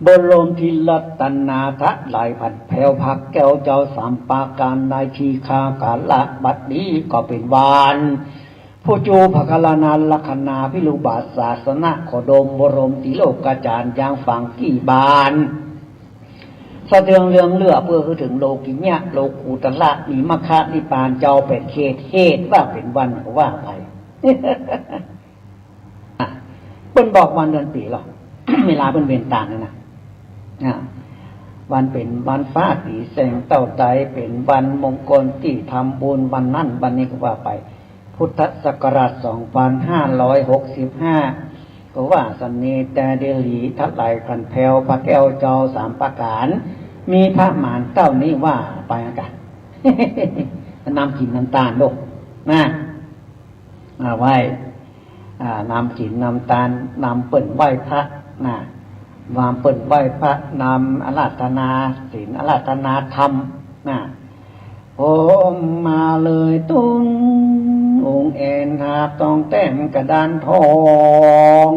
Speaker 1: บรมทิลัตนาทะไหลผัดแผ่วพักแก้วเจ้าสามปาการในทีคากาละบัดนี้ก็เป็นวานผู้จูภคลานาลัคนาพิลุบาศาสนะขดมบรมติโลกาจารย์ยางฝังกี่บานสะเทืองเรืองเลือเพื่อคือถึงโลกิญะโลกูตละมีมคะนิปานเจ้าเป็นเขตเหตุว่าเป็นวันว่าไป เปิ้นบอกวันเดือนปีหรอ เวลาเปิ้นเวียนต่างนะวันเป็นวันฟ้าสีแสงเต้าใจเป็นวันมงคลที่ทำบุญวันนั่นวันนี้ก็ว่าไปพุทธศักราช2565ก็ว่าสันนิแต่เดลีทัดไหลกันแผ่วพระแก้วเจ้าสามประการมีพระหมานเต้านี้ว่าไปอากาศ นำกินน้ำตาลลูกนะไหว้นำกินน้ำตาลนำเปิ่นไหว้พระนะวามเปิ่นไหว้พระนำอาราธนาศีลอาราธนาธรรมนะโอมมาเลยตุ้งองค์เอ็นหาบต้องเต้นกระดานทอง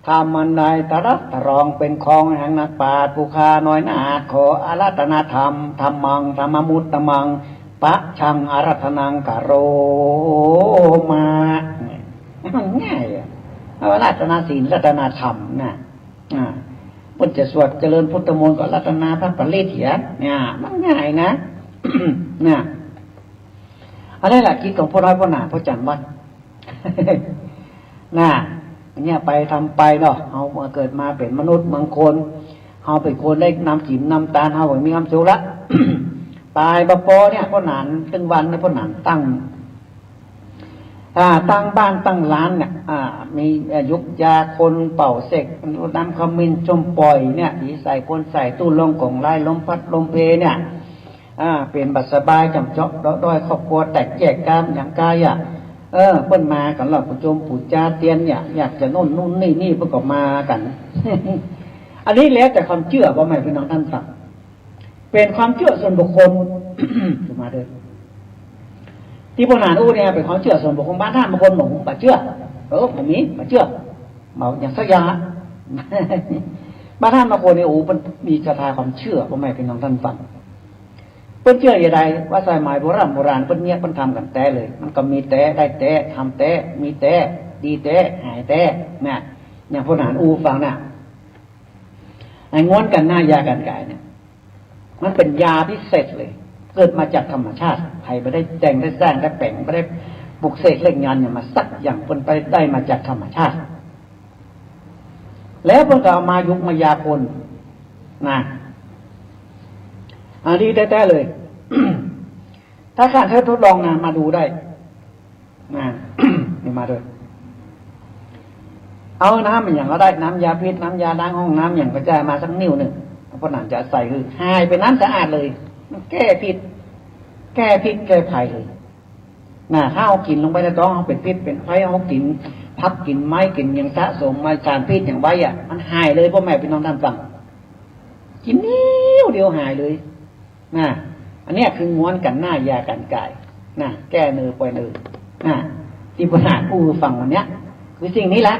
Speaker 1: ทำมันใดตรัสตรองเป็นของแห่งนักปราชญ์ผู้คาน้อยนาขออาราธนาธรรมธรรมังธรรมมุตตมังปะชังอาราธนังกะโรมามันง่ายอาราธนาศีลอาราธนาธรรมนะ เพิ่นจะสวดเจริญพุทธมนต์ก็รัตนาพระปริเถียเนี่ยมันง่ายนะ เนี่ยอะไรล่ะกิจของพ่อน้อยพ่อหนาพ่อจันวัด น่ะเนี่ยไปทำไปเนาะเอาเกิดมาเป็นมนุษย์บางคนเอาเป็นคนได้นำจิ๋มนำตาเอาแบบมีความสุขละ ตายบปอเนี่ยพ่อหนานตึงวันเนี่ยพ่อหนานตั้งบ้านตั้งร้านเนี่ยมียุกยาคนเป่าเสกน้ำขมิ้นชมปล่อยเนี่ยผีใส่คนใส่ตู้ลงกล่องไล่ลมพัดลมเพเนี่ยเป็นบัดสบายจำเจาะด้อยครอบครัวแตกแยกกันอย่างกายเปิ้นมากันหรอกผู้ชมผู้จาเตียนเนี่ยอยากจะนู่นนี่เพิ่นก็มากัน อันนี้แล้วแต่ความเชื่อว่าไม่พี่น้องท่านฟังเป็นความเชื่อส่วนบุคคล มาเด้อที่พวกนานเนี่ยเป็นความเชื่อส่วนบุคคลบ้านท่านบางคนบอกว่าเชื่อผมนี้มาเชื่อมาอย่างสักอย่าง บ้านท่านบางคนเนี่ยมันมีคาถาความเชื่อว่าไม่พี่น้องท่านฟังเพิ่นเชื่ออย่างไรว่าสมัยโบราณเพิ่นเนี่ยเพิ่นทำกันแต่เลยมันก็มีแต่ได้แต่ทำแต่มีแต่ดีแต่หายแต่เนี่ยอย่างพวกนานฟังน่ะไอ้ง้วนกันหน้ายากันกายเนี่ยมันเป็นยาพิเศษเลยเกิดมาจากธรรมชาติใครไม่ได้แต่งได้สร้างได้แปลงไม่ได้ปลุกเสกเล่งงานเนี่ยมาสักอย่างเป็นไปได้มาจากธรรมชาติแล้วเพิ่นก็เอามายุกมายาคนนะอันนี้แท้ๆเลย ถ้าการทดลองนะมาดูได้นะ นี่มาเลยเอาน้ำอย่างก็ได้น้ำยาพิษน้ำยาล้างห้องน้ำอย่างกระจายมาสักนิ้วหนึ่งเพราะนั่นจะใส่คือหายไปน้ำสะอาดเลยมันแก้พิษแก้ภัยเลยน่ะถ้าเอากินลงไปในท้องเอาเป็นพิษเป็นไฟเอากินพับกินไม้กินอย่างสะสมมาสารพิษอย่างไว้มันหายเลยพ่อแม่พี่น้องท่านฟังกินนิ้วเดียวหายเลยน่ะอันนี้คือง้วนกันหน้ายากันกายน่ะแก้เนื้อปล่อยเนื้อน่ะที่ปัญหาผู้ฟังวันเนี้ยคือสิ่งนี้แหละ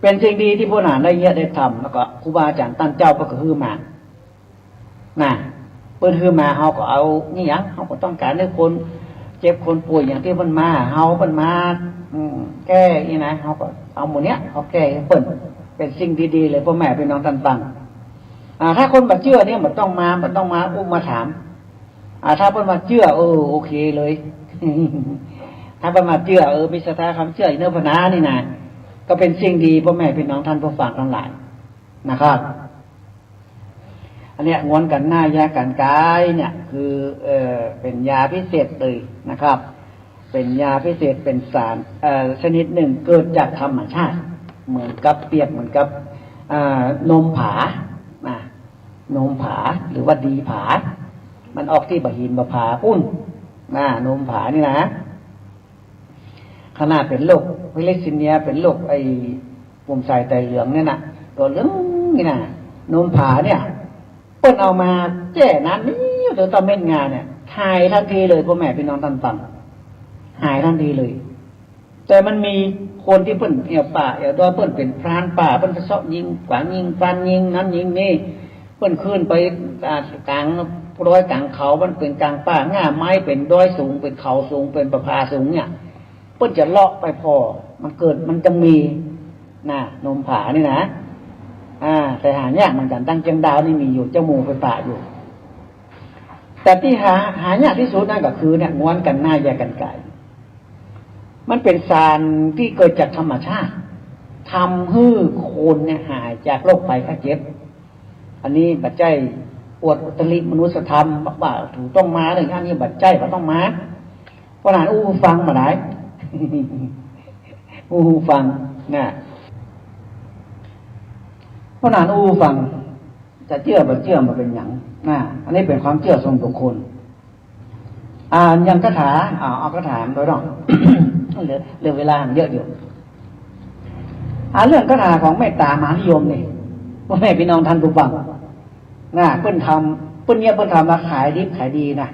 Speaker 1: เป็นสิ่งดีที่พวกหนานได้เยอะได้ทำแล้วก็ครูบาอาจารย์ตั้งเจ้าก็คือมาเปิ้นคือมาเขาก็เอานี่ยังเขาก็ต้องการให้คนเจ็บคนป่วยอย่างที่มันมาเขาเป็นมาแก้นี่นะเขาก็เอาหมดเนี้ยเขาแก้ให้เปิ้นเป็นสิ่งดีๆเลยพ่อแม่พี่น้องท่านฟังถ้าคนมาเชื่อเนี่ยมันต้องมามาถามถ้าเปิ้นมาเชื่อโอเคเลย ถ้าเปิ้นมาเชื่อมีศรัทธาคำเชื่อเนื้อพนานี่นะก็เป็นสิ่งดีพ่อแม่พี่น้องท่านผู้ฟังทั้งหลายนะครับอันเนี้ยง้วนกันหน้ายากันกายเนี่ยคือเป็นยาพิเศษเลยนะครับเป็นยาพิเศษเป็นสารชนิดหนึ่งเกิดจากธรรมชาติเหมือนกับเปรียบเหมือนกับนมผานมผาหรือว่าดีผามันออกที่บะหินบะผาปุ้นนมผานี่นะขนาดเป็นโรควิเลซิเนียเป็นโรคไอ้ปุ่มใส่ไตเหลืองเนี่ยนะตัวเหลืองนี่นะนมผาเนี่ยเปิ้นเอามาแก้นั้นนี่เดี๋ยวตอนเม็ดงานเนี่ยหายทันทีเลยพ่อแม่พี่น้องท่านฟังหายทันทีเลยแต่มันมีคนที่เปิ้นป่าตัวเปิ้นเป็นพรานป่าเปิ้นไปเสาะยิงขวางยิงฟันยิงนั้นยิงนี่เปิ้นขึ้นไปกลางร้อยกลางเขามันเป็นกลางป่าง่าไม้เป็นดอยสูงเป็นเขาสูงเป็นประภาสูงเนี่ยเปิ้นจะเลาะไปพอมันจะมีนมผานี่นะแต่หายากเหมือนกันตั้งเชียงดาวนี่มีอยู่เจ้าหมูไปป่าอยู่แต่ที่หายากที่สุดนั่นก็คือเนี่ยง้วนกันหน้ายากันไก่มันเป็นสารที่เกิดจากธรรมชาติทำให้คนเนี่ยหายจากโรคภัยไข้เจ็บอันนี้บัดใจปวดอุตริมนุสธรรมบ้าถูกต้องมาเลยอันนี้บัดใจก็ต้องมาเพราะนั้นฟังมาได้ ฟังนะเพราะนั้นฟังจะเชื่อบ่เชื่อมาเป็นอย่างอันนี้เป็นความเชื่อส่วนบุคคลยังคาถาเอาคาถาโดยรอบ เหลือเวลาเยอะอยู่เรื่องคาถาของเมตตามหานิยมนี่พ่อแม่พี่น้องท่านผู้ฟังเพิ่นทำมาขายดิบขายดีนะ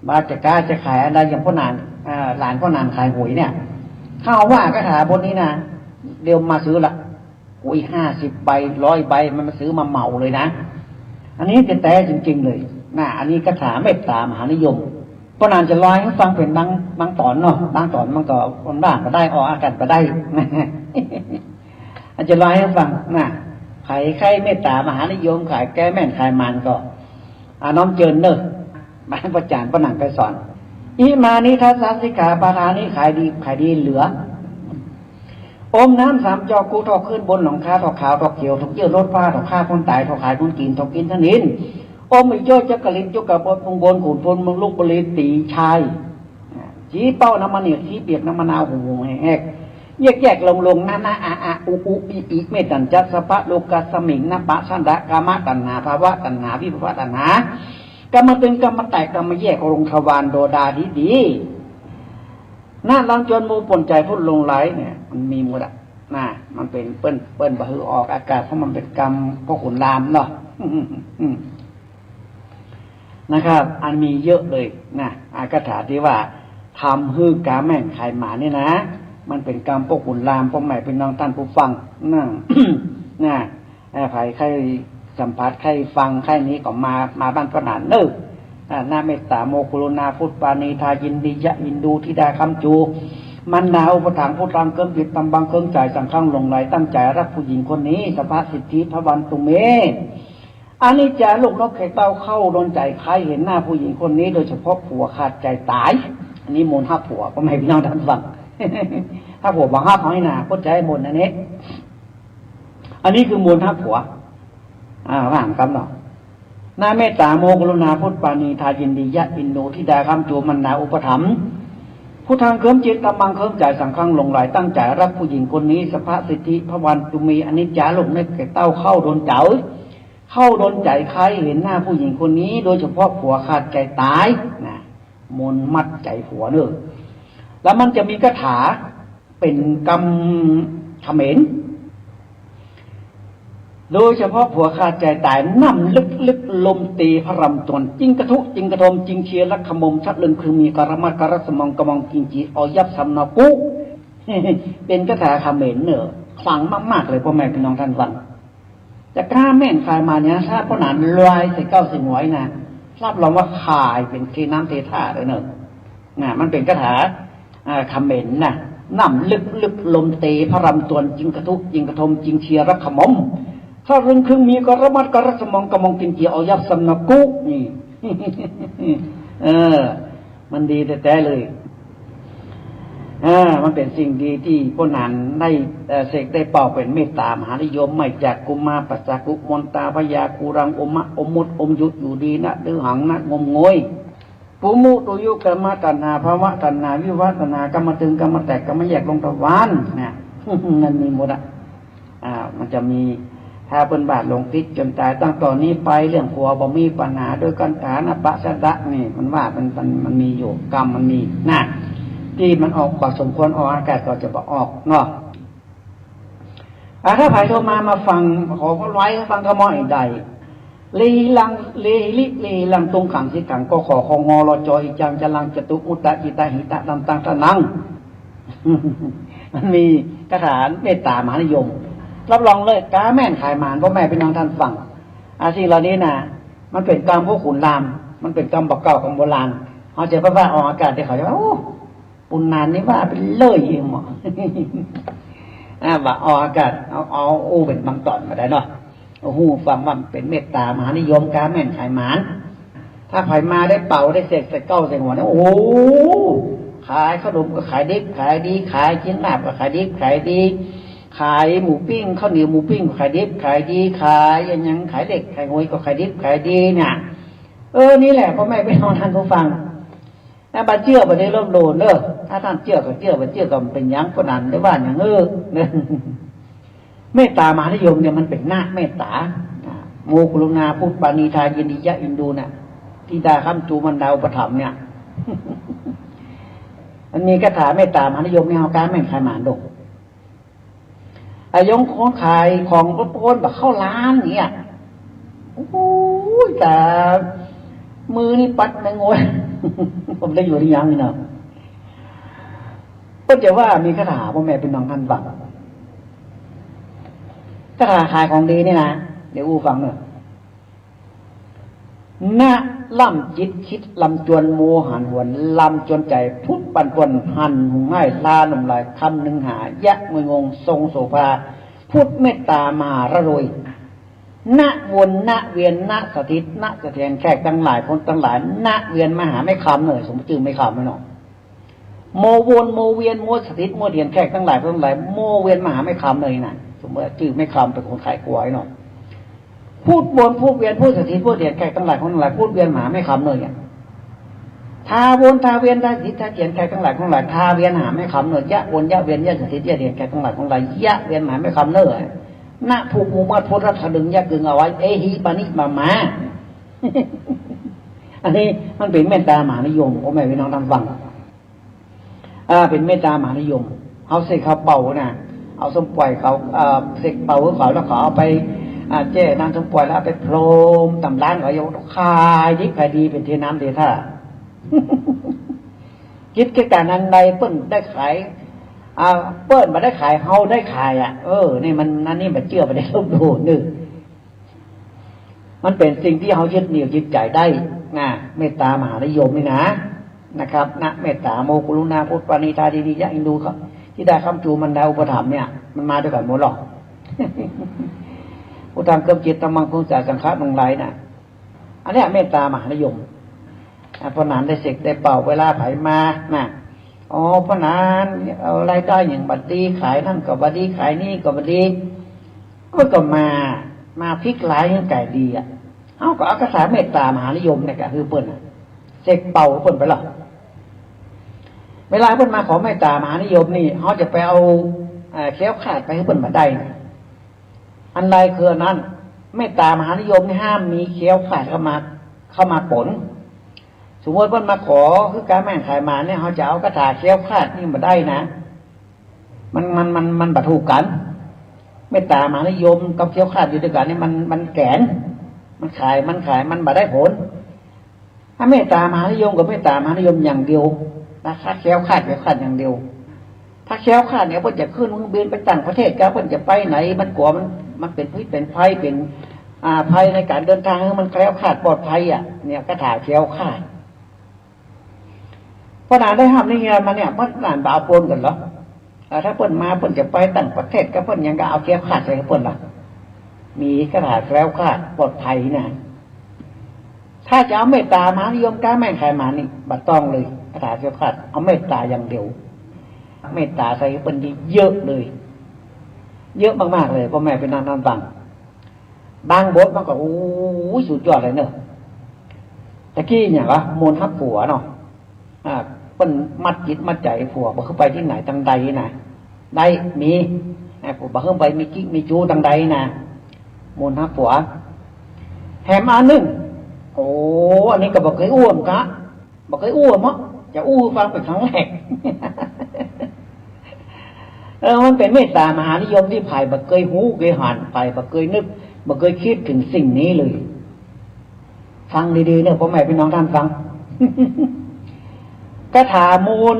Speaker 1: บาจะกล้าจะขายอะไรอย่างพ่อนานหลานพ่อนานขายหวยเนี่ยถ้าว่าคาถาบนนี้นะเดี๋ยวมาซื้อละหวย50 ใบ100 ใบมันมาซื้อมาเหมาเลยนะอันนี้จะแต่จริงๆเลยอันนี้คาถาเมตตามหานิยมพ่อนานจะร้อยให้ฟังเป็นบางตอนเนาะบางตอนมันก็คนบ้างก็ได้ออกอากาศก็ได้ อาจจะร้อยให้ฟังนะขายไข่เมตตามหานิยมขายแก้แม่นขายมันก็น้อมเจิญเนอะมาประจานประหนังไปสอนอิมานิทัสสสิกขาปาทานิขายดีเหลืออมน้ำสามจอกูทอกขึ้นบนหนองคาทอกขาวทอกเขียวทอกเยื่อรถผ้าทอกฆ่าคนตายทอกขายคนกินทอกกินทนินอมอีกย่อยจักรินจุกกระบดบนขุนพลมึงลูกบริตีชายจีเป้าน้ำมันเหนียวจีเปียกน้ำมะนาวหูแหกแยกลงนาอุอีเมตัญจัสสะพะโลกัสมิงนะปะสันดะกามะตัณหาภาวะตัณหาวิภวะตัณหากรรมเป็นกรรมแตกกรรมแยกลงทวารโดดาดีหน้าลังจนมูปนใจพุ่นลงไหลเนี่ยมันมีหมดอ่ะน่ะมันเป็นเปิ้นบะฮือออกอากาศเพราะมันเป็นกรรมพวกขุนรามเนาะนะครับอันมีเยอะเลยนะอากถาที่ว่าทำฮือกาแม่งไข่หมานี่นะมันเป็นกรรมพวกขุนรามพวกใหม่เป็นน้องท่านผู้ฟังนั่ง นะใครใครสัมผัสใครฟังใครนี้ก็มาบ้านขนาดเนอหน้าเมตตาโมกุลนาพุทธปานีทายินดียะยินดูทิดาคำจูมันนาอุปถังพุทธังเครื่องผิดตำบังเครื่องใจสังข้างลงไหลตั้งใจรักผู้หญิงคนนี้สภาสิทธิพระวันตุเมอันนี้จะลูกนกไข่เต้าเข้าโดนใจใครเห็นหน้าผู้หญิงคนนี้โดยเฉพาะผัวขาดใจตายอันนี้มูลห้าผัวก็ไม่พี่น้องท่านฟัง ถ้าผัวบางห้าเขาให้นาก็ใจมูลอันนี้คือมูลห้าผัวว่างกันเนาะนาเมตตาโมกรุณาพุทธปานีทายินดียะอินโนทิดาคำจูมันนาอุปถัมภ์ผู้ทางเคลิ้มจิตตำบังเคลิ้มใจสังข้างลงไหลตั้งใจรักผู้หญิงคนนี้สภาสิทธิพระวันตุมีอนิจจาลูกนึกแก่เต้าเข้าโดนเจ้าเข้าโดนใจใครเห็นหน้าผู้หญิงคนนี้โดยเฉพาะผัวขาดใจตายนะมนมัดใจผัวเนอะแล้วมันจะมีคาถาเป็นกรรมเขมรโดยเฉพาะผัวขาดใจตายน้ำลึกลมตีพระรำตนจิงกระทุจิงกระทมจิงเชียรักขมมชัดลึงคือมีกรมัดกรสมองกระมองกิงจีอยับสำนากุเป็นคาถาเขมรเนอะขลังมากๆเลยพ่อแม่พี่น้องท่านฟังจะกล้าแม่นขายมาเนี่ยถ้าพ่อหนานลอยใส่เก้าสิงหวยนะรับรองว่าขายเป็นเทน้ำเทท่าเลยเนอะมันเป็นคาถาเขมรนะน้ำลึกลมตีพระรำตนจิงกระทุจิงกระทมจิงเชียรักขมมถ้าเรื่องครึ่งมีกระมัดกระสมองกระมองกินเจียวยับสำนักกุนี่ มันดีแต่เลยมันเป็นสิ่งดีที่พวกนั้นได้เสกได้เป่าเป็นเมตตามหานิยมไม่จากกุมาปัสสากุมนตาพยากูรังอมะอมุตอมยุดอยู่ดีนะดื้อหังนะงมงวยปุมุตุยุกรรมตัณหาภาวะตัณหาวิวัฒนากรรมตึงกรรมแตกกรรมแยกลงทวารเนี่ยมันมีหมดมันจะมีถ้าเป็นบาทลงติดจนตายตั้งตอนนี้ไปเรื่องผัวบ่มีปัญหาโดยการฐานปะสะดะนี่มันว่ามันมีอยู่กรรมมันมีนะที่มันออกบาสมควรออกอากาศก็จะบอกออกเนาะถ้าใครโทรมาฟังขอไว้ฟังธรรมะอีกใดลีลังตรงขังสิขังก็ขอของงอรอจออีจังจะลังจตุอุตะจิตาหิตะตังตังทนัง มันมีคาถาเมตตามหานิยมรับรองเลยกาแม่นขายหมานพ่อแม่เป็นน้องท่านฟังสิ่งเหล่านี้นะมันเป็นกรรมพวกขุนรามมันเป็นกรรมบอกเก่าของโบราณเขาจะว่าออกอากาศที่เขาจะว่าโอ้ปุณนานนี่ว่าเป็นเลยเองหมอว่าออกอากาศเอาเป็นบางตอนมาได้เนาะโอ้โหฟังว่าเป็นเมตตามหานิยมกาแม่นขายหมานถ้าใครมาได้เป่าได้เสกใส่เก้าใส่หัวนะโอ้ขายขนมก็ขายดิบขายดีขายชิ้นลาบก็ขายดิบขายดีขายหมูปิ้งข้าวเหนียวหมูปิ้งขายดิบขายดีขายยังขายเด็กขายหวยก็ขายดิบขายดีเนี่ยนี่แหละพ่อแม่พี่น้องท่านผู้ฟังถ้าบัดเชื่อบัดได้ร่มโลนถ้าท่านเชื่อก็เชื่อบัดเชื่อก็เป็นยังก็นั่นได้ว่าอย่างเมตตามหานิยมเนี่ยมันเป็นหน้าเมตตาโมกุลนาพุทธปานีทายินดียะอินดูน่ะที่ดาคำจูมันดาวประถมเนี่ย มันมีคาถาเมตตามหานิยมในเอาการแม่งขายหมานดกยงของขายของรถโอนแบบเข้าร้านเนี่ยโอ้ยแต่มือนี่ปัดในงวย ผมได้อยู่ที่ยังนี่เนาะก็จะว่ามีคาถาพ่อแม่เป็นน้องท่านฟังคาถาขายของดีนี่นะเดี๋ยวฟังหน่อยนะล่ำจิตคิดลำจวนโมหันหวนลำจนใจพุทธปันปนหันหุงง่ายลาหนุ่มลายคำหนึ่งหายะงวยงงทรงโสภาผ พุทธเมตตามหาระรวยณวนณเวียนณสถิตณเสถียรแขกทั้งหลายคนทั้งหลายณเวียนมหาไม่คำเลยสมจื่อไม่คำไม่หนอโมวนโมเวียนโมสถิตโมเดียนแขกทั้งหลายคนทั้งหลายโมเวียนมหาไม่คำเลยนะสมมติจื่อไม่คำเป็นคนขายกล้วยหนอพูดวนพูดเวียนพูดสถิตพูดเดียนแขกทั้งหลายคนทั้งหลายพูดเวียนมหาไม่คำเลยอย่างทาวนทาเวียนทาสถิตทาเดียนแขกทั้งหลายทั้งหลายทาเวียนมหาไม่คำเลยยะวนยะเวียนยะสถิตยะเดียนแขกทั้งหลายทั้งหลายยะเวียนมหาไม่คำเนอณภูมิมัดพุทธะดึงยะกึ่งเอาไว้เอหิปานิมาอันนี้มันเป็นเมตตามหานิยมโอ้แม่พี่น้องทำฟังเป็นเมตตามหานิยมเอาเสกเขาเป่านะเอาสมปล่อยเขาเสกเป่าเขาแล้วเขาเอาไปเจ้น้ำสมปล่อยแล้วไปโพรมตำร้านเขาโยกคายยิบคายดีเป็นเทน้ำเทท่าคิดแค่การนั้นใดเปิ้นได้ขายเปิ้นมาได้ขายเฮาได้ขายนี่มันนั่นนี่มันเชื่อไปได้ลบดูนึกมันเป็นสิ่งที่เขายึดเหนี่ยวจิตใจได้นะเมตตามหานิยมนี่นะครับนะเมตตาโมกุลุณาพุทธปานิธาดียะอินดูครับที่ได้คำจูมันได้อุปถัมภ์เนี่ยมันมาด้วยกันหมดหรอกผู้ทำเกิมจิตธรรมังคงจ่ายสังฆะลงไหลน่ะอันนี้เมตตามหานิยมพระนานได้เสกได้เป่าเวลาไผมาน่ะพระนานเอารายได้อย่างบัดดีขายนั่นก็บัดดีขายนี่ก็บัดดีก็มาพลิกหลายให้ไก่ดีเอาก็เอากระสาเมตตามหานิยมเนี่ยก็คือเปิ้นเสกเป่าเปิ้นไปหรอเวลาเปิ้นมาขอเมตตามหานิยมนี่เขาจะไปเอาแค้วขาดไปให้เปิ้นมาได้นะอันใดคือนั้นเมตตามหานิยมนี่ห้ามมีแค้วขาดเข้ามาผลสมมติเพิ่นมาขอคือการแม่งขายมาเนี่ยเขาจะเอากระถาแค้วคาดนี่มาได้นะมันบัดถูกกันเมตตามหานิยมกับแค้วคาดอยู่ด้วยกันนี่มันแก่นมันขายมันบัดได้ผลถ้าเมตตามหานิยมกับเมตตามหานิยมอย่างเดียวนะคะแค้วคาดอย่างเดียวถ้าแค้วคาดเนี่ยเพิ่นจะขึ้นเครื่องบินไปต่างประเทศก็เพิ่นจะไปไหนมันกลัวมันเป็นพิษเป็นภัยเป็นภัยในการเดินทางให้มันแคล้วคลาดปลอดภัยเนี่ยกระถาแคล้วคลาดพระนานได้ห้ามนี่ไงมาเนี่ยพระนานบ่าวปนกันเหรอถ้าเปิ้นมาเปิ้นจะไปต่างประเทศก็เปิ้นยังก็เอาแคล้วคลาดใส่เปิ้นล่ะมีกระถาแคล้วคลาดปลอดภัยนะถ้าจะเอาเมตตามหานิยมก้าแม่งใครมานี่บัดต้องเลยกระถาแคล้วคลาดเอาเมตตาอย่างเดียวเมตตาใส่เปิ้นดีเยอะเลยเยอะมากๆเลยพ่อแม่เป็นนานฟังบางบทมันก็โอ้ยสุดยอดเลยเนอะตะกี้เนี่ยก็มนทับผัวเนาะเปิ้นมัดจิตมัดใจผัวบ่เข้าไปที่ไหนทางใดนะได้มีผัวบ่เข้าไปมีกิ๊กมีจู้ทางใดนะมนทับผัวแถมอันนึงโอ้อันนี้ก็บ่เคยอ้วมกะบ่เคยอ้วมมั้งจะอู้ฟังเป็นครั้งแรกมันเป็นเมตตามหานิยมที่ไผ่บ่เคยหูเคยหันไผ่บ่เคยนึกบ่เคยคิดถึงสิ่งนี้เลยฟังดีๆเนี่ยพ่อแม่พี่น้องท่านฟังกถามูล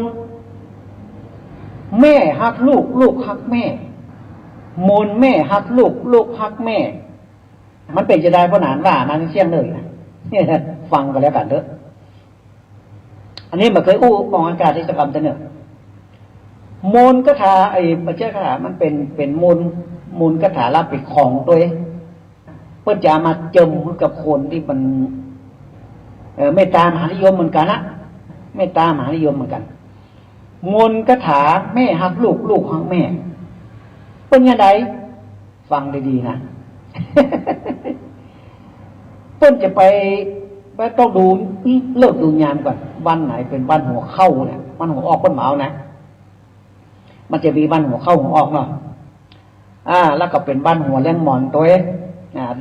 Speaker 1: แม่ฮักลูกลูกฮักแม่มูลแม่ฮักลูกลูกฮักแม่มันเป็นจะได้พ่อหนานว่ามันเสี่ยงเลยฟังกันแล้วกันเถอะอันนี้บ่เคยอู้มองอากาศที่จะกำเสนอมูลกถาประเจ้ากถามันเป็นมูลกถารับไปของตัวเองเพื่อจะมาจมกับคนที่มันเมตตามหานิยมเหมือนกันนะเมตตามหานิยมเหมือนกันมูลกถาแม่ฮักลูกลูกฮักแม่เป็นยังไงฟังดีๆนะ ต้นจะไปต้องดูเลิกดูงานก่อนวันไหนเป็นวันหัวเข้าเนี่ยวันหัวออกวันเหมานะมันจะมีวันหัวเข้าหัวออกเนาะแล้วก็เป็นบ้านหัวเลี้ยงหมอนตัวเอง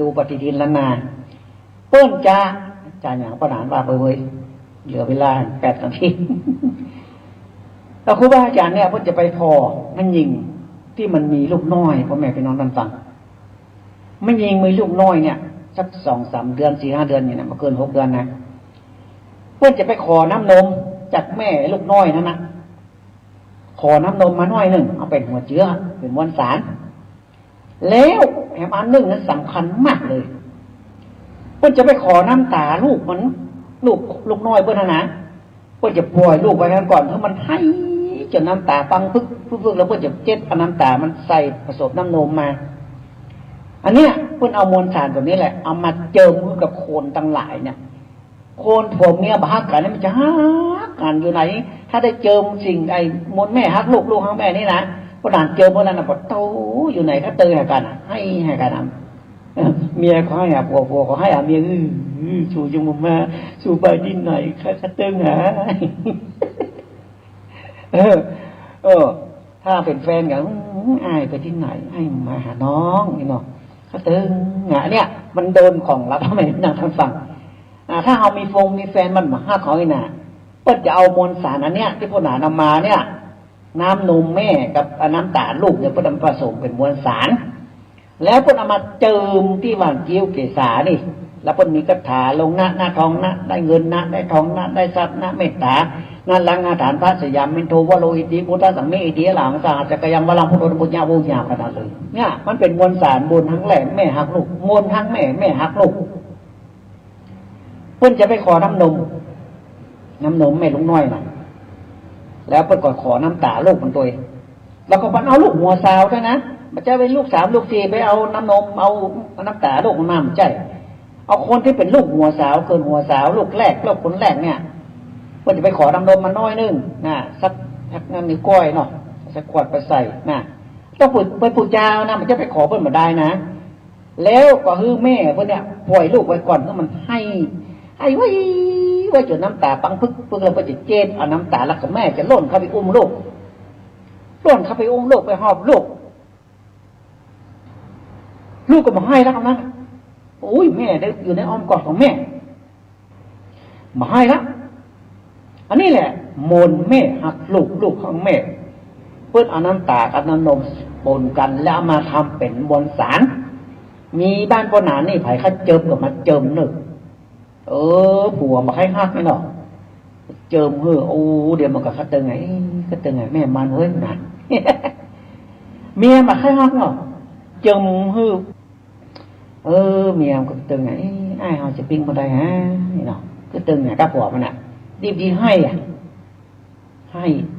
Speaker 1: ดูปฏิทินละนานเปิ้นจะอย่างประหารว่าไปเลยเหลือเวลา8 นาทีแล้วครูบาอาจารย์เนี่ยเพิ่นจะไปพอมันยิงที่มันมีลูกน้อยพ่อแม่พี่น้องท่านฟังมันยิงมีลูกน้อยเนี่ยสัก2-3 เดือน 4-5 เดือนเนี่ยมาเกิน6 เดือนนะเพิ่นจะไปขอน้ำนมจากแม่ลูกน้อยนั่นนะขอน้ำนมมาหน่อยหนึ่งเอาเป็นหัวเชื้อเป็นมวลสารแล้วแถมอันหนึ่งนั้นสำคัญมากเลยเพิ่นจะไปขอน้ำตาลูกมันลูกน้อยเพิ่นนะเพิ่นจะปล่อยลูกไปนั้นก่อนเพราะมันให้ จนน้ำตาปังพึกแล้วเพิ่นจะเจ็ดเอาน้ำตามันใส่ผสมน้ำนมมาอันเนี้ยเพิ่นเอามวลสารตัวนี้แหละเอามาเจิมกับโคนทั้งหลายเนี่ยโคนผัวเมียฮักกันนี่มันจะฮักกันอยู่ไหนถ้าได้เจิมสิ่งไอ้มวลแม่ฮักลูกฮักแม่นี่นะพอด่านเจิมพวกนั้นน่ะบ่โตอยู่ไหนก็เตยให้กันให้กันเมียเขาให้ผัวเขาให้เมียชูจมูกมาชูใบดินหน่อยเขาเติงหาถ้าเป็นแฟนกันอายไปที่ไหนให้มาหาน้องนี่เนาะเขาเติงหาเนี่ยมันโดนของเราทำไมนั่งทางฝั่งถ้าเอามีแฟนมันมาห้าเขาอีน่ะก็จะเอามวลสารอันเนี้ยที่พวกหนานำมาเนี่ยน้ำนมแม่กับน้ำตาลูกเนี่ยพวกนำผสมเป็นมวลสารแล้วพวกเอามาเจิมที่หว่านกิ้วเกษานี่แล้วพวกมีคาถาลงหน้าทองนะได้เงินนะได้ทองนะได้ทรัพย์นะเมตตานั่นลังอาถานพระสยามมินโทวโรอิติพุทธสังเมอิติหลังสาจักยังวลังพุทธบุญญาบุญญาขนาดเลยเนี่ยมันเป็นมวลสารมวลทั้งแหล่แม่หักลูกมวลทั้งแม่หักลูกเพิ่นจะไปขอน้ำนมแม่ลุงน้อยน่ะแล้วเพิ่นก็ขอน้ำตาลูกมันตัวแล้วก็มันเอาลูกหัวสาวด้วยนะมันจะเป็นลูก3ลูก4ไปเอาน้ำนมเอาน้ำตาลูกมันมาใช่เอาคนที่เป็นลูกหัวสาวเกินหัวสาวลูกแรกลูกคนแรกเนี่ยเพิ่นจะไปขอน้ำนมมาน้อยนึงนะสักน้ำนิ้วก้อยเนาะสักขวดไปใส่นะต้องไปปู่เจ้านะมันจะไปขอเพิ่นมาได้นะแล้วก็คือแม่เพิ่นเนี่ยปล่อยลูกไว้ก่อนแล้วมันให้ไว้จนน้ำตาปังพึกแล้วเพิ่นจะเจ็บเอาน้ำตาแล้วก็แม่จะล่นเข้าไปอุ้มลูกไปหอบลูกก็มาให้แล้วนะโอ้ยแม่ได้อยู่ในอ้อมกอดของแม่มาให้แล้วอันนี้แหละมนแม่หักลูกของแม่เพื่อเอาน้ำตากับน้ำนมปนกันแล้วมาทำเป็นมวลสารมีบ้านปนานนี่ไผ่เขาเจิมกับมาเจิมหนึ่งผัวมาให้หักไม่หรอกเจิมโอ้เดี๋ยวมันก็คัดเติงไงแม่มันเฮ้ยหนักเมียมาให้หักเนาะเจิมเมียก็เติงไงไอ้เขาจะปิ้งมาได้ฮะนี่เนาะก็เติงไงกับผัวมันอ่ะดีให้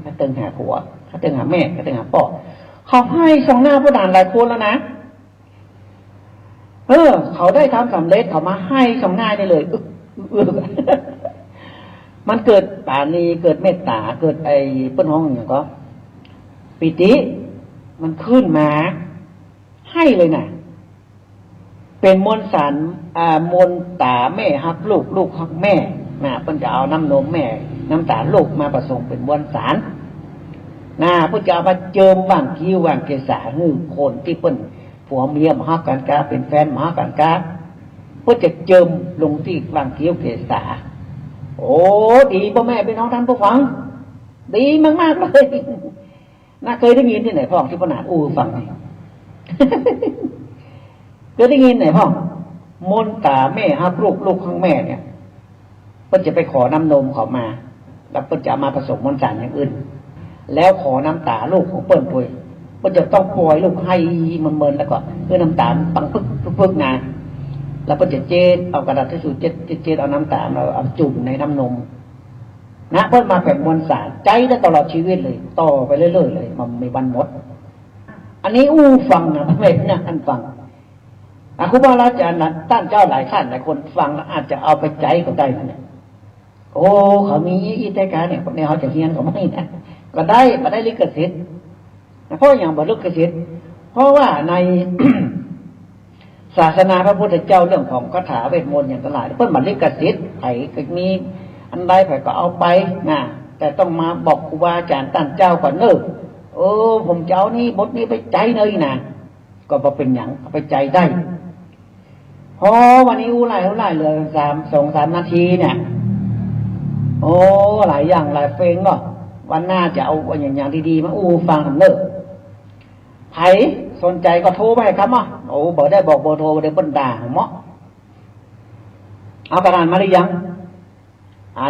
Speaker 1: ก็เติงหาผัวก็เติงหาแม่ก็เติงหาพ่อเขาให้สองหน้าผู้ด่านหลายคนแล้วนะเขาได้ทำสำเร็จเขามาให้สองหน้าได้เลยมันเกิดปาณีเกิดเมตตาเกิดไอ้เปิ้นห้องอย่างก็ปิติมันขึ้นมาให้เลยนะเป็นมวลสารมวลตาแม่ฮักลูกฮักแม่นะเพิ่นจะเอาน้ำนมแม่น้ำตาลูกมาผสมเป็นมวลสารนะเพิ่นจะเอามาเจิมว่างคิ้วว่างเกษาให้คนที่เพิ่นผัวเมียมาฮักกันกาเป็นแฟนมาฮักกันกาเพิ่นจะเจิมลงที่ว่างคิ้วเกษาโอ้ดีพ่อแม่พี่น้องท่านผู้ฟังดีมากๆเลยน่าเคยได้ยินที่ไหนพ่อที่ขนาดฟังเคยได้ยินไหนพ่อมนตาแม่ฮักลูกของแม่เนี่ยเพิ่นจะไปขอน้ำนมเขามาแล้วเพิ่นจะมาผสมมนต์สารอย่างอื่นแล้วขอน้ำตาลูกของเพิ่นด้วยเพิ่นจะต้องปล่อยลูกให้มันเมินแล้วก็คือน้ำตาปังพึกนะแล้วเพิ่นจะเจ็ดเอากระดาษทิชชู่เจ็ดเอาน้ำตาเอาจุ่มในน้ำนมนะเพิ่นมาแบบมวลสารใจได้ตลอดชีวิตเลยต่อไปเรื่อยๆเลยมันไม่บันหมดอันนี้ฟังนะไม่นะท่านฟังครูบาอาจารย์ท่านเจ้าหลายท่านหลายคนฟังแล้วอาจจะเอาไปใจก็ได้นะเนี่ยเขามีอีเตกาเนี่ยคนนี้เขาจะเฮียนเขาไม่นะก็ได้มาได้ลิขสิทธิ์เพราะอย่างบรรลุลิขสิทธิ์เพราะว่าใน ศาสนาพระพุทธเจ้าเรื่องของคาถาเวทมนต์อย่างต่างๆเพิ่นมาลิขสิทธิ์ไผก็มีอันใดไผก็เอาไปนะแต่ต้องมาบอกครูบาอาจารย์ท่านเจ้าก่อนผมจะเอานี่บทนี้ไปใจเลยนะก็บ่เป็นหยังเอาไปใจได้พอวันนี้ไล่เลย2-3 นาทีเนี่ยหลายอย่างหลายเพลงเนาะวันหน้าจะเอาอย่างดีๆมาฟังทำเลิกไผสนใจก็โทรไปครับบ่ได้บอกเบอร์โทรเดี๋ยวเปิ้นด่าหมอเอากระดานมาหรือยัง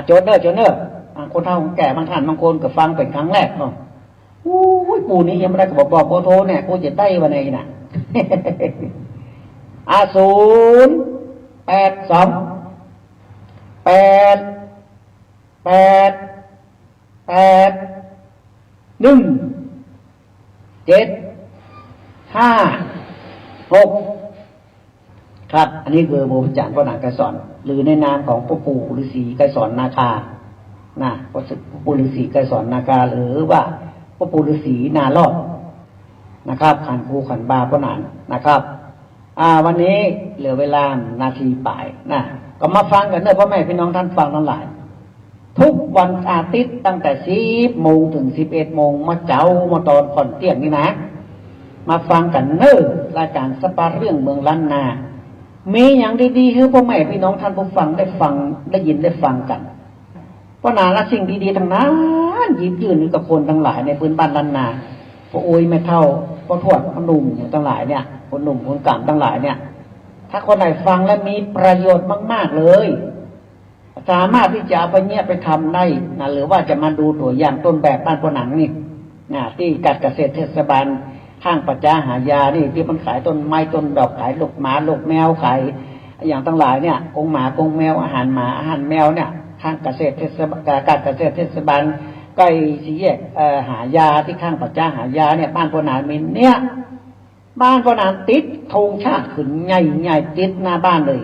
Speaker 1: จดเด้อคนเฒ่าคนแก่บางท่านบางคนก็ฟังเป็นครั้งแรกเนาะปู่นี้ยังไม่ได้บอกเบอร์โทรเนี่ยกูจะได้วันไหนน่ะ082 8 8 8 1 7 5 6ครับอันนี้คือโบราณจารย์พระนางไกรสอนหรือในนามของพ่อปู่ฤาษีไกรสอนนาคานะพ่อปู่ฤาษีไกรสอนนาคาหรือว่าพ่อปู่ฤาษีนารอดนะครับขันภูขันบาพระนางนะครับวันนี้เหลือเวลานาทีป่ายนะก็มาฟังกันเนอะพ่อแม่พี่น้องท่านฟังทั้งหลายทุกวันอาทิตย์ตั้งแต่10 โมงถึง11 โมงมาเจ้ามาตอนก่อนเที่ยงนี่นะมาฟังกันเนอะรายการสปาเรื่องเมืองล้านนามีอย่างดีๆให้พ่อแม่พี่น้องท่านผู้ฟังได้ยินได้ฟังกันเพราะนาละสิ่งดีๆทั้งนั้นหยิบยื่นกับคนทั้งหลายในพื้นบ้านล้านนาพ่อโอยแม่เฒ่าพ่อทวดพ่อหนุ่มอย่างทั้งหลายเนี่ยคนหนุ่มคนกล่ำทั้งหลายเนี่ยถ้าคนไหนฟังแล้วมีประโยชน์มากๆเลยสามารถที่จะเอาไปเนี่ยไปทำได้นะหรือว่าจะมาดูตัวอย่างต้นแบบบ้านพ่อหนังนี่นะที่การเกษตรเทศบาลข้างปัจจาหายานี่ที่มันขายต้นไม้ต้นดอกขายลูกหมาลูกแมวขายอย่างทั้งหลายเนี่ยกงหมากงแมวอาหารหมาอาหารแมวเนี่ยข้างเกษตรเทศบาลการเกษตรเทศบาลใกล้สี่แยกหายาที่ข้างปัจจาหายาเนี่ยบ้านพ่อหนังมีเนี่ยบ้านพ่อหนังติดธงชาติขึ้นใหญ่ๆติดหน้าบ้านเลย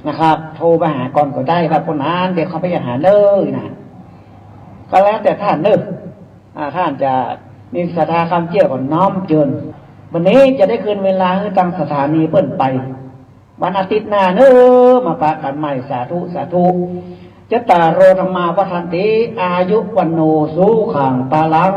Speaker 1: นะครับโทรไปหาก่อนก็ได้ครับพ่อหนังเดี๋ยวเขาไปหาเลยนะก็แล้วแต่ท่านเนอะท่านจะมีศรัทธาคำเชื่อก่อนน้อมเจิญวันนี้จะได้คืนเวลาให้ตั้งสถานีเปิ้นไปวันอาทิตย์หน้าเนอะมาปะกันใหม่สาธุสาธุจตารโรธรรมาวัฏันติอายุวันโนสุขังปะลัง